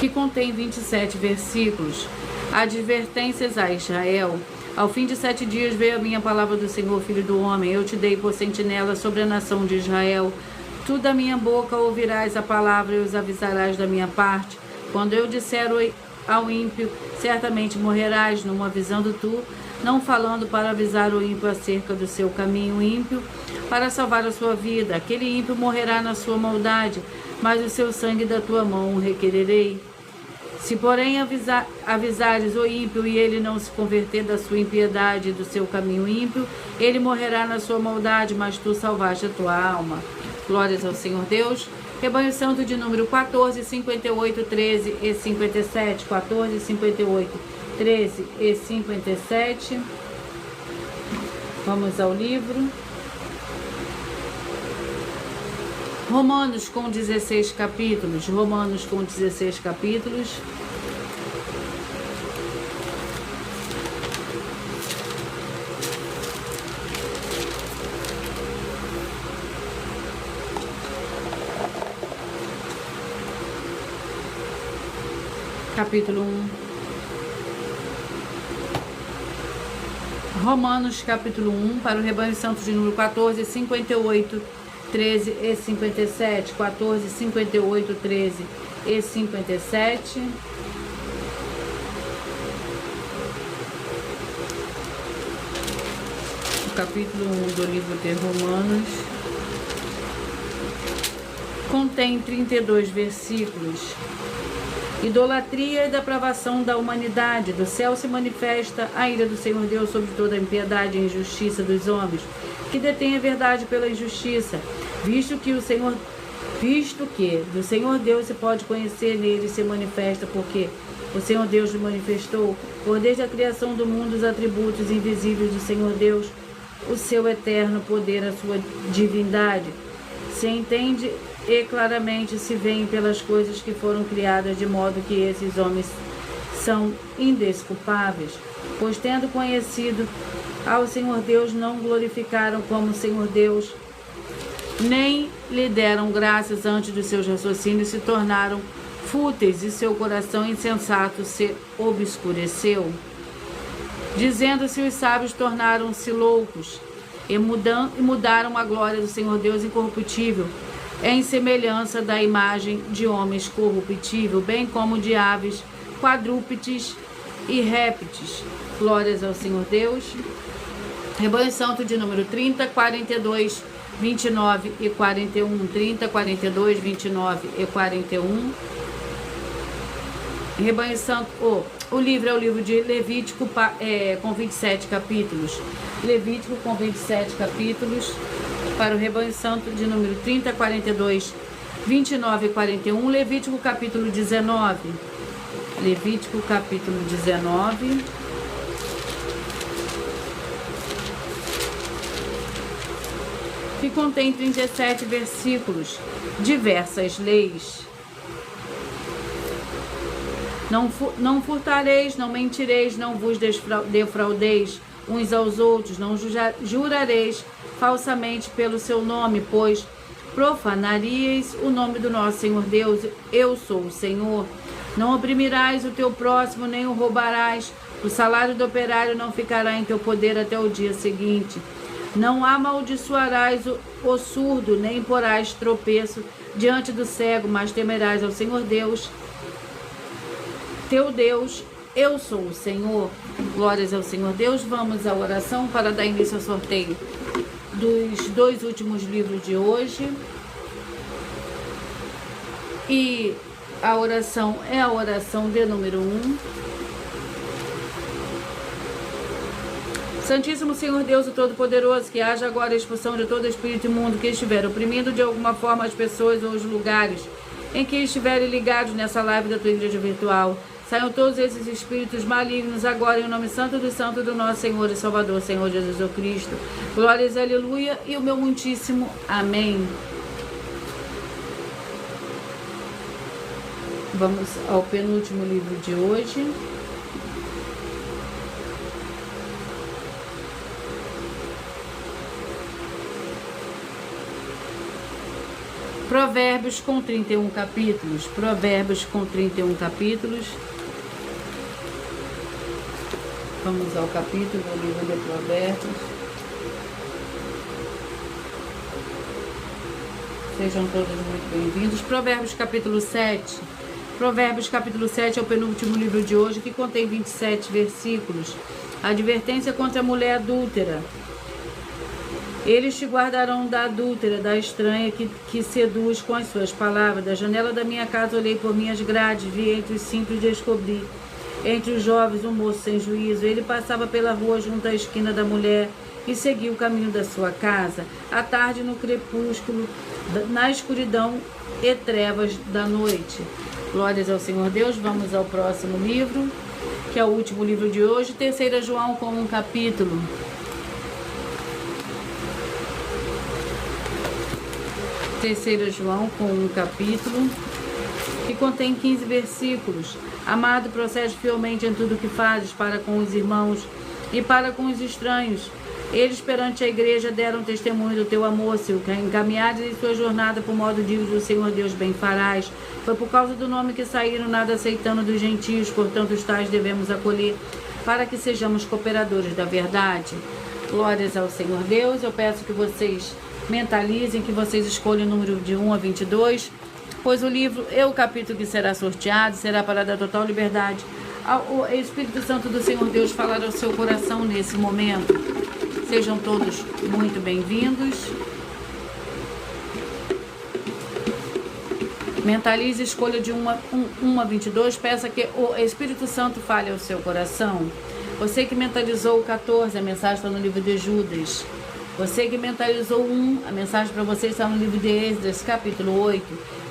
Que contém 27 versículos. Advertências a Israel. Ao fim de 7 dias veio a minha palavra do Senhor, filho do homem. Eu te dei por sentinela sobre a nação de Israel. Tu da minha boca ouvirás a palavra e os avisarás da minha parte. Quando eu disser ao ímpio, certamente morrerás, não avisando tu, não falando para avisar o ímpio acerca do seu caminho ímpio, para salvar a sua vida. Aquele ímpio morrerá na sua maldade, mas o seu sangue da tua mão o requererei. Se, porém, avisares o ímpio e ele não se converter da sua impiedade e do seu caminho ímpio, ele morrerá na sua maldade, mas tu salvaste a tua alma. Glórias ao Senhor Deus. Rebanho santo de número 14, 58, 13 e 57. 14, 58, 13 e 57. Vamos ao livro. Romanos, com 16 capítulos. Romanos, com 16 capítulos. Capítulo 1. Romanos, capítulo 1, para o rebanho santo de número 14, 58, 13 e 57. 14, 58, 13 e 57. capítulo 1 do livro de Romanos. Contém 32 versículos. Idolatria e depravação da humanidade. Do céu se manifesta a ira do Senhor Deus sobre toda a impiedade e injustiça dos homens, que detêm a verdade pela injustiça, visto que do Senhor Deus se pode conhecer nele e se manifesta, porque o Senhor Deus lhe manifestou, por desde a criação do mundo, os atributos invisíveis do Senhor Deus, o seu eterno poder, a sua divindade. Se entende e claramente se veem pelas coisas que foram criadas, de modo que esses homens são indesculpáveis, pois tendo conhecido ao Senhor Deus, não glorificaram como Senhor Deus, nem lhe deram graças antes dos seus raciocínios, se tornaram fúteis e seu coração insensato se obscureceu. Dizendo-se os sábios, tornaram-se loucos e mudaram a glória do Senhor Deus incorruptível em semelhança da imagem de homens corruptível, bem como de aves, quadrúpedes e répteis. Glórias ao Senhor Deus. Rebanho Santo de número 30, 42, 29 e 41. 30, 42, 29 e 41. Rebanho Santo, o livro é o livro de Levítico com 27 capítulos. Levítico com 27 capítulos para o Rebanho Santo de número 30, 42, 29 e 41. Levítico capítulo 19. Levítico capítulo 19. Que contém 37 versículos, diversas leis. Não furtareis, não mentireis, não vos defraudeis uns aos outros, não jurareis falsamente pelo seu nome, pois profanaríeis o nome do nosso Senhor Deus. Eu sou o Senhor. Não oprimirás o teu próximo, nem o roubarás. O salário do operário não ficará em teu poder até o dia seguinte. Não amaldiçoarás o surdo, nem porás tropeço diante do cego, mas temerás ao Senhor Deus, teu Deus. Eu sou o Senhor. Glórias ao Senhor Deus. Vamos à oração para dar início ao sorteio dos 2 últimos livros de hoje. E a oração é a oração de número 1. Santíssimo Senhor Deus, o Todo-Poderoso, que haja agora a expulsão de todo espírito imundo que estiver oprimindo de alguma forma as pessoas ou os lugares em que estiverem ligados nessa live da tua igreja virtual. Saiam todos esses espíritos malignos agora, em nome santo do santo do nosso Senhor e Salvador, Senhor Jesus Cristo. Glórias, aleluia, e o meu muitíssimo amém. Vamos ao penúltimo livro de hoje. Provérbios com 31 capítulos. Provérbios com 31 capítulos. Vamos ao capítulo do livro de Provérbios. Sejam todos muito bem-vindos. Provérbios capítulo 7. Provérbios capítulo 7 é o penúltimo livro de hoje, que contém 27 versículos. Advertência contra a mulher adúltera. Eles te guardarão da adúltera, da estranha que seduz com as suas palavras. Da janela da minha casa olhei por minhas grades, vi entre os simples descobri. Entre os jovens um moço sem juízo. Ele passava pela rua junto à esquina da mulher e seguiu o caminho da sua casa. À tarde, no crepúsculo, na escuridão e trevas da noite. Glórias ao Senhor Deus. Vamos ao próximo livro, que é o último livro de hoje. 3 João com 1 capítulo. 3 João com 1 capítulo, que contém 15 versículos. Amado, procede fielmente em tudo o que fazes para com os irmãos e para com os estranhos. Eles perante a igreja deram testemunho do teu amor. Se o encaminhares em sua jornada por modo digno do Senhor Deus, bem farás. Foi por causa do nome que saíram, nada aceitando dos gentios, portanto os tais devemos acolher, para que sejamos cooperadores da verdade. Glórias ao Senhor Deus. Eu peço que vocês mentalizem, que vocês escolham o número de 1 a 22, pois o livro e o capítulo que será sorteado será para dar total liberdade ao Espírito Santo do Senhor Deus falar ao seu coração nesse momento. Sejam todos muito bem-vindos. Mentalize a escolha de 1 a 22. Peça que o Espírito Santo fale ao seu coração. Você que mentalizou o 14, a mensagem está no livro de Judas. Você que mentalizou 1, a mensagem para você está no livro de Esdras, capítulo 8.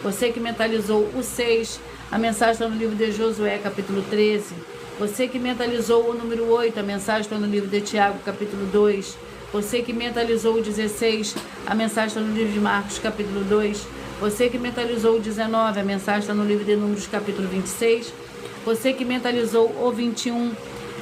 Você que mentalizou o 6, a mensagem está no livro de Josué, capítulo 13. Você que mentalizou o número 8, a mensagem está no livro de Tiago, capítulo 2. Você que mentalizou o 16, a mensagem está no livro de Marcos, capítulo 2. Você que mentalizou o 19, a mensagem está no livro de Números, capítulo 26. Você que mentalizou o 21,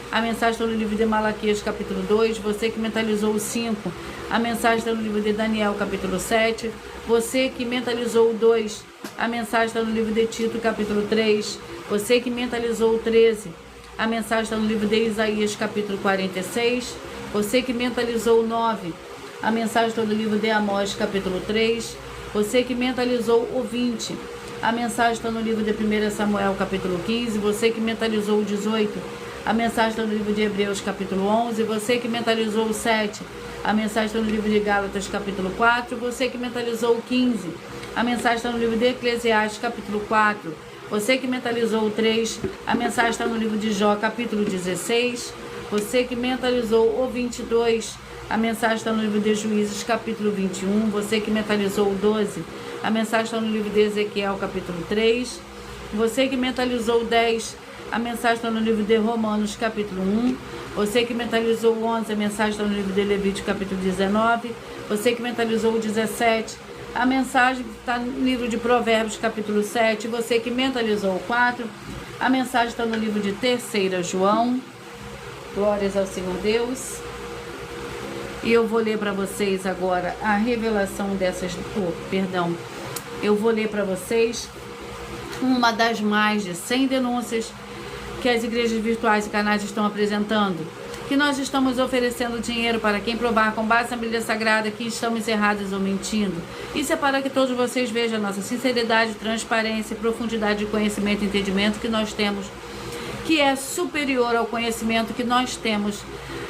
a mensagem está no livro de Malaquias, capítulo 2. Você que mentalizou o 5, a mensagem está no livro de Daniel, capítulo 7. Você que mentalizou o 2, a mensagem está no livro de Tito, capítulo 3. Você que mentalizou o 13, a mensagem está no livro de Isaías, capítulo 46. Você que mentalizou o 9, a mensagem está no livro de Amós, capítulo 3. Você que mentalizou o 20, a mensagem está no livro de 1 Samuel, capítulo 15. Você que mentalizou o 18, a mensagem está no livro de Hebreus, capítulo 11. Você que mentalizou o 7, a mensagem está no livro de Gálatas, capítulo 4. Você que mentalizou o 15, a mensagem está no livro de Eclesiastes, capítulo 4. Você que mentalizou o 3, a mensagem está no livro de Jó, capítulo 16. Você que mentalizou o 22, a mensagem está no livro de Juízes, capítulo 21. Você que mentalizou o 12, a mensagem está no livro de Ezequiel, capítulo 3. Você que mentalizou o 10, a mensagem está no livro de Romanos, capítulo 1. Você que mentalizou o 11, a mensagem está no livro de Levítico, capítulo 19. Você que mentalizou o 17, a mensagem está no livro de Provérbios, capítulo 7. Você que mentalizou o 4, a mensagem está no livro de 3 João. Glórias ao Senhor Deus. E eu vou ler para vocês agora a revelação dessas... Eu vou ler para vocês uma das mais de 100 denúncias que as igrejas virtuais e canais estão apresentando. Que nós estamos oferecendo dinheiro para quem provar com base na Bíblia Sagrada que estamos errados ou mentindo. Isso é para que todos vocês vejam a nossa sinceridade, transparência, profundidade de conhecimento e entendimento que nós temos, que é superior ao conhecimento que nós temos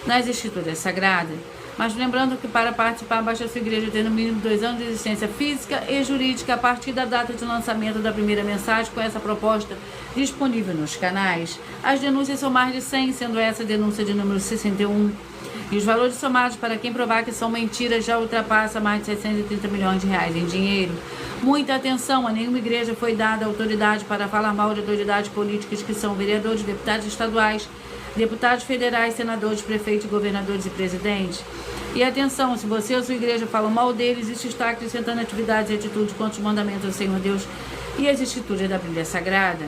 nas Escrituras Sagradas. Mas lembrando que para participar, basta a sua igreja ter no mínimo 2 anos de existência física e jurídica a partir da data de lançamento da primeira mensagem com essa proposta disponível nos canais. As denúncias são mais de 100, sendo essa a denúncia de número 61. E os valores somados para quem provar que são mentiras já ultrapassa mais de 630 milhões de reais em dinheiro. Muita atenção, a nenhuma igreja foi dada autoridade para falar mal de autoridades políticas que são vereadores, deputados estaduais, deputados federais, senadores, prefeitos, governadores e presidentes. E atenção, se você ou sua igreja falam mal deles, isso está acrescentando atividades e atitudes contra os mandamentos do Senhor Deus e as escrituras da Bíblia Sagrada.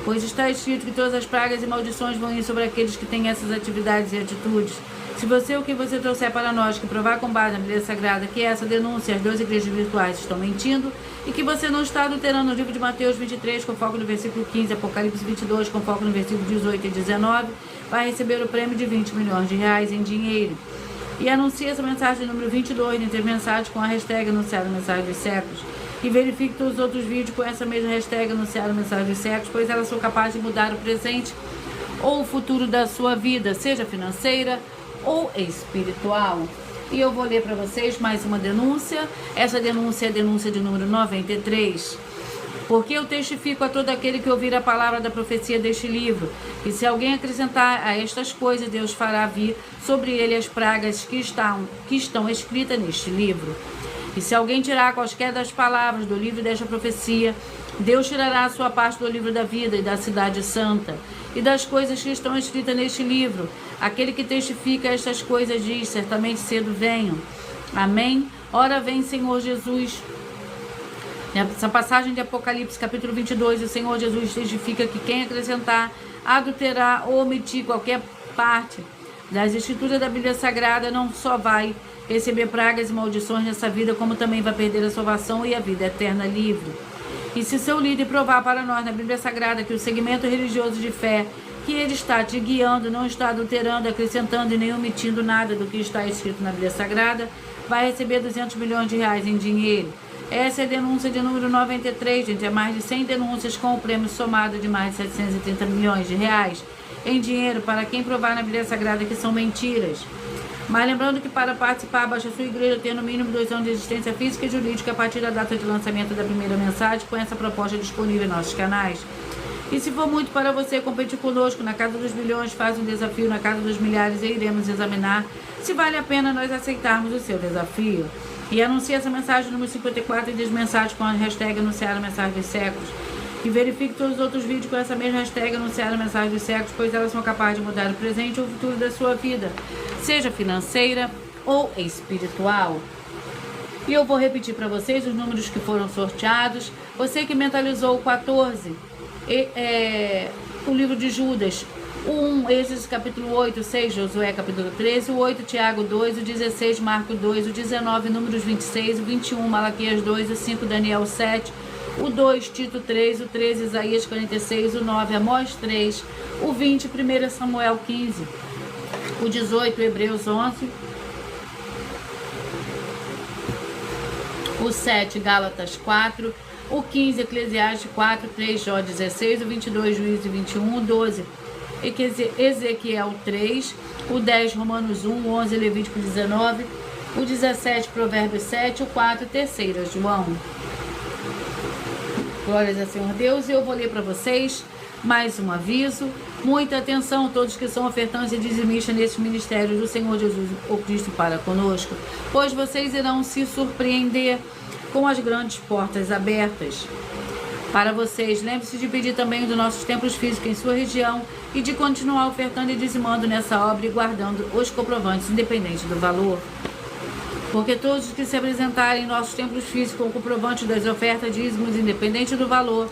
Pois está escrito que todas as pragas e maldições vão ir sobre aqueles que têm essas atividades e atitudes. Se você ou quem você trouxer para nós que provar com base na Bíblia Sagrada que essa denúncia as 2 igrejas virtuais estão mentindo e que você não está adulterando o livro de Mateus 23 com foco no versículo 15, Apocalipse 22 com foco no versículo 18 e 19, vai receber o prêmio de 20 milhões de reais em dinheiro. E anuncie essa mensagem número 22 entre mensagens com a hashtag anunciado mensagem dos séculos. E verifique todos os outros vídeos com essa mesma hashtag anunciado mensagem dos séculos, pois elas são capazes de mudar o presente ou o futuro da sua vida, seja financeira ou espiritual. E eu vou ler para vocês mais uma denúncia. Essa denúncia é a denúncia de número 93. Porque eu testifico a todo aquele que ouvir a palavra da profecia deste livro, que se alguém acrescentar a estas coisas, Deus fará vir sobre ele as pragas que estão escritas neste livro. E se alguém tirar quaisquer das palavras do livro desta profecia, Deus tirará a sua parte do livro da vida e da cidade santa, e das coisas que estão escritas neste livro. Aquele que testifica estas coisas diz, certamente cedo venho. Amém? Ora vem, Senhor Jesus. Nessa passagem de Apocalipse, capítulo 22, o Senhor Jesus testifica que quem acrescentar, adulterar ou omitir qualquer parte das escrituras da Bíblia Sagrada não só vai receber pragas e maldições nessa vida, como também vai perder a salvação e a vida eterna livre. E se seu líder provar para nós na Bíblia Sagrada que o segmento religioso de fé que ele está te guiando não está adulterando, acrescentando e nem omitindo nada do que está escrito na Bíblia Sagrada, vai receber 200 milhões de reais em dinheiro. Essa é a denúncia de número 93, gente, é mais de 100 denúncias com o prêmio somado de mais de 730 milhões de reais em dinheiro para quem provar na Bíblia Sagrada que são mentiras. Mas lembrando que para participar, basta sua igreja ter no mínimo 2 anos de existência física e jurídica a partir da data de lançamento da primeira mensagem, com essa proposta disponível em nossos canais. E se for muito para você competir conosco na Casa dos Bilhões, faz um desafio na Casa dos Milhares e iremos examinar se vale a pena nós aceitarmos o seu desafio. E anuncie essa mensagem número 54 e diz mensagem com a hashtag anunciar a mensagem dos séculos. E verifique todos os outros vídeos com essa mesma hashtag anunciar a mensagem dos séculos, pois elas são capazes de mudar o presente ou o futuro da sua vida, seja financeira ou espiritual. E eu vou repetir para vocês os números que foram sorteados. Você que mentalizou o 14, o livro de Judas, o 1, Êxodo capítulo 8, 6, Josué capítulo 13, o 8, Tiago 2, o 16, Marco 2, o 19, Números 26, o 21, Malaquias 2, o 5, Daniel 7, o 2, Tito 3, o 13, Isaías 46, o 9, Amós 3, o 20, 1 Samuel 15, o 18, Hebreus 11, o 7, Gálatas 4, o 15, Eclesiastes 4, 3, Jó 16, o 22, Juízes 21, o 12, Ezequiel 3, o 10, Romanos 1, o 11, Levítico 19, o 17, Provérbios 7, o 4, 3 João. Glórias a Senhor Deus. E eu vou ler para vocês mais um aviso. Muita atenção, todos que são ofertantes e dizimistas nesses ministérios do Senhor Jesus, o Cristo, para conosco, pois vocês irão se surpreender com as grandes portas abertas para vocês. Lembre-se de pedir também dos nossos templos físicos em sua região e de continuar ofertando e dizimando nessa obra e guardando os comprovantes, independente do valor. Porque todos os que se apresentarem em nossos templos físicos com comprovantes das ofertas, dízimos, independente do valor,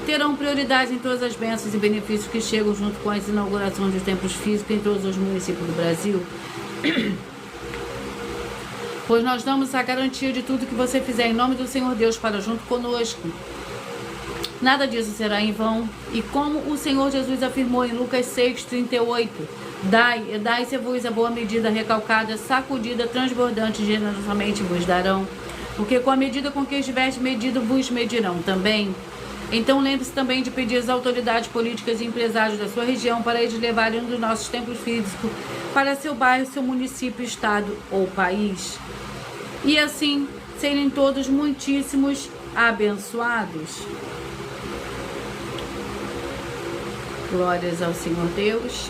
terão prioridade em todas as bênçãos e benefícios que chegam junto com as inaugurações dos templos físicos em todos os municípios do Brasil. Pois nós damos a garantia de tudo que você fizer em nome do Senhor Deus para junto conosco. Nada disso será em vão. E como o Senhor Jesus afirmou em Lucas 6:38, dai-se-vos a boa medida, recalcada, sacudida, transbordante, generosamente vos darão. Porque com a medida com que estiveste medido, vos medirão também. Então lembre-se também de pedir às autoridades políticas e empresários da sua região para eles levarem um dos nossos templos físicos para seu bairro, seu município, estado ou país. E assim serem todos muitíssimos abençoados. Glórias ao Senhor Deus.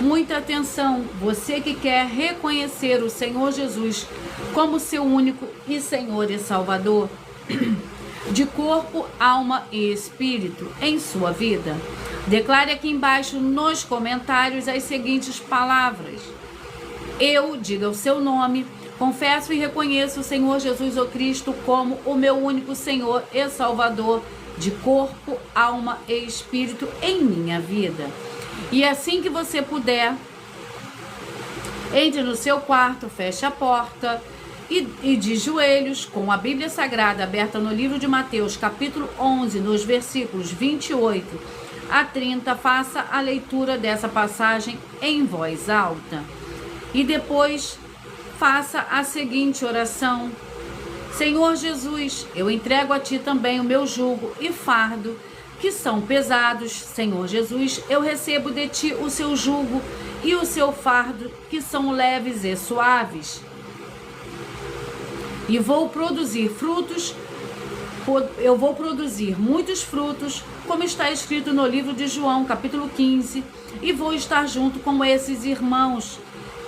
Muita atenção, você que quer reconhecer o Senhor Jesus como seu único e Senhor e Salvador, de corpo, alma e espírito em sua vida. Declare aqui embaixo nos comentários as seguintes palavras: eu, diga o seu nome, confesso e reconheço o Senhor Jesus o Cristo como o meu único Senhor e Salvador, de corpo, alma e espírito em minha vida. E assim que você puder, entre no seu quarto, feche a porta e de joelhos, com a Bíblia Sagrada aberta no livro de Mateus, capítulo 11, nos versículos 28 a 30, faça a leitura dessa passagem em voz alta. E depois faça a seguinte oração: Senhor Jesus, eu entrego a Ti também o meu jugo e fardo, que são pesados. Senhor Jesus, eu recebo de Ti o seu jugo e o seu fardo, que são leves e suaves. E vou produzir frutos, eu vou produzir muitos frutos, como está escrito no livro de João, capítulo 15, e vou estar junto com esses irmãos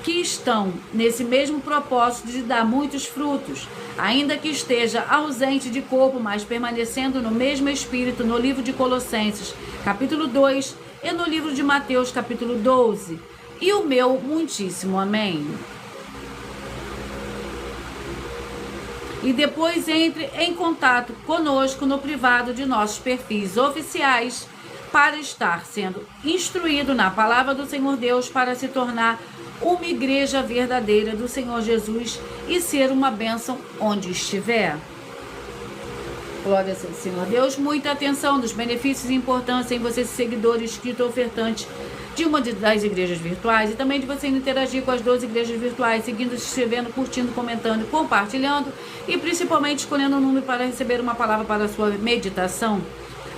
que estão nesse mesmo propósito de dar muitos frutos, ainda que esteja ausente de corpo, mas permanecendo no mesmo espírito, no livro de Colossenses, capítulo 2, e no livro de Mateus, capítulo 12. E o meu muitíssimo amém. E depois entre em contato conosco no privado de nossos perfis oficiais para estar sendo instruído na palavra do Senhor Deus, para se tornar uma igreja verdadeira do Senhor Jesus e ser uma bênção onde estiver. Glória ao Senhor Deus. Muita atenção dos benefícios e importância em você ser seguidor, inscrito ou ofertante de uma das igrejas virtuais, e também de você interagir com as 12 igrejas virtuais, seguindo, escrevendo, curtindo, comentando, compartilhando e principalmente escolhendo um número para receber uma palavra para a sua meditação.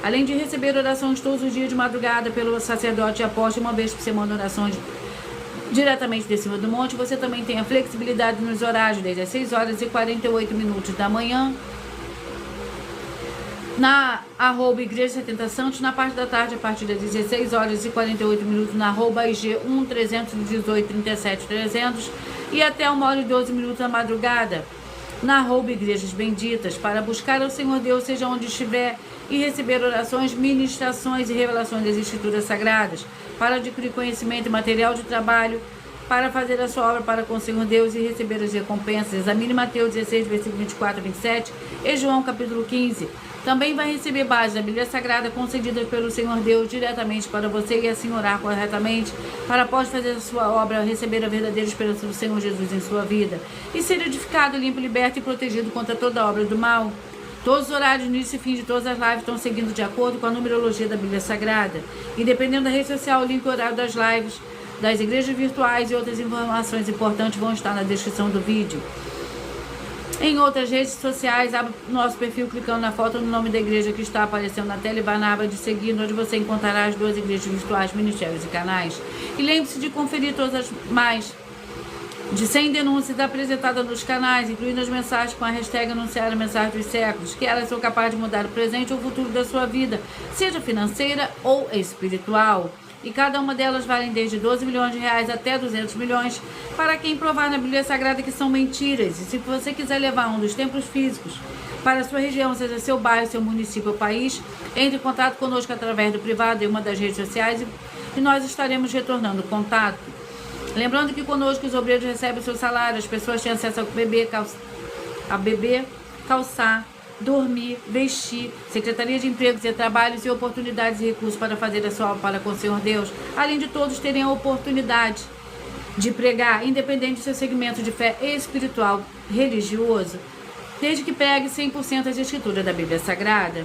Além de receber orações todos os dias de madrugada pelo sacerdote e apóstolo, uma vez por semana, orações diretamente de cima do monte. Você também tem a flexibilidade nos horários, desde as 6 horas e 48 minutos da manhã, na @Igreja 70 Santos, na parte da tarde, a partir das 16 horas e 48 minutos, na IG 1318 37 300, e até 1h12 da madrugada, na Igrejas Benditas, para buscar ao Senhor Deus, seja onde estiver, e receber orações, ministrações e revelações das Escrituras Sagradas, para adquirir conhecimento e material de trabalho, para fazer a sua obra para com o Senhor Deus e receber as recompensas. Examine Mateus 16, versículo 24 e 27 e João capítulo 15. Também vai receber base da Bíblia Sagrada concedida pelo Senhor Deus diretamente para você e assim orar corretamente, para após fazer a sua obra, receber a verdadeira esperança do Senhor Jesus em sua vida e ser edificado, limpo, liberto e protegido contra toda obra do mal. Todos os horários, início e fim de todas as lives estão seguindo de acordo com a numerologia da Bíblia Sagrada. E dependendo da rede social, o link e horário das lives, das igrejas virtuais e outras informações importantes vão estar na descrição do vídeo. Em outras redes sociais, abra o nosso perfil clicando na foto no nome da igreja que está aparecendo na tela e vá na aba de seguir, onde você encontrará as 2 igrejas virtuais, ministérios e canais. E lembre-se de conferir todas as mais de 100 denúncias apresentadas nos canais, incluindo as mensagens com a hashtag Anunciar a Mensagem dos Séculos, que elas são capazes de mudar o presente ou o futuro da sua vida, seja financeira ou espiritual. E cada uma delas valem desde 12 milhões de reais até 200 milhões para quem provar na Bíblia Sagrada que são mentiras. E se você quiser levar um dos templos físicos para a sua região, seja seu bairro, seu município ou país, entre em contato conosco através do privado em uma das redes sociais e nós estaremos retornando o contato. Lembrando que conosco os obreiros recebem o seu salário, as pessoas têm acesso a beber, calçar, dormir, vestir, Secretaria de Empregos e Trabalhos e oportunidades e recursos para fazer a sua obra para com o Senhor Deus, além de todos terem a oportunidade de pregar, independente do seu segmento de fé espiritual, religioso, desde que pregue 100% as escrituras da Bíblia Sagrada.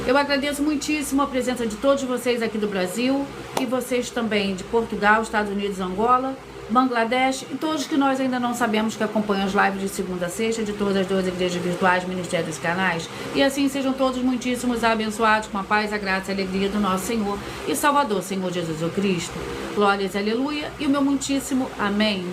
Eu agradeço muitíssimo a presença de todos vocês aqui do Brasil e vocês também de Portugal, Estados Unidos, Angola, Bangladesh e todos que nós ainda não sabemos que acompanham as lives de segunda a sexta de todas as 2 igrejas virtuais, ministérios e canais. E assim sejam todos muitíssimos abençoados com a paz, a graça e a alegria do nosso Senhor e Salvador, Senhor Jesus Cristo. Glórias, aleluia e o meu muitíssimo amém.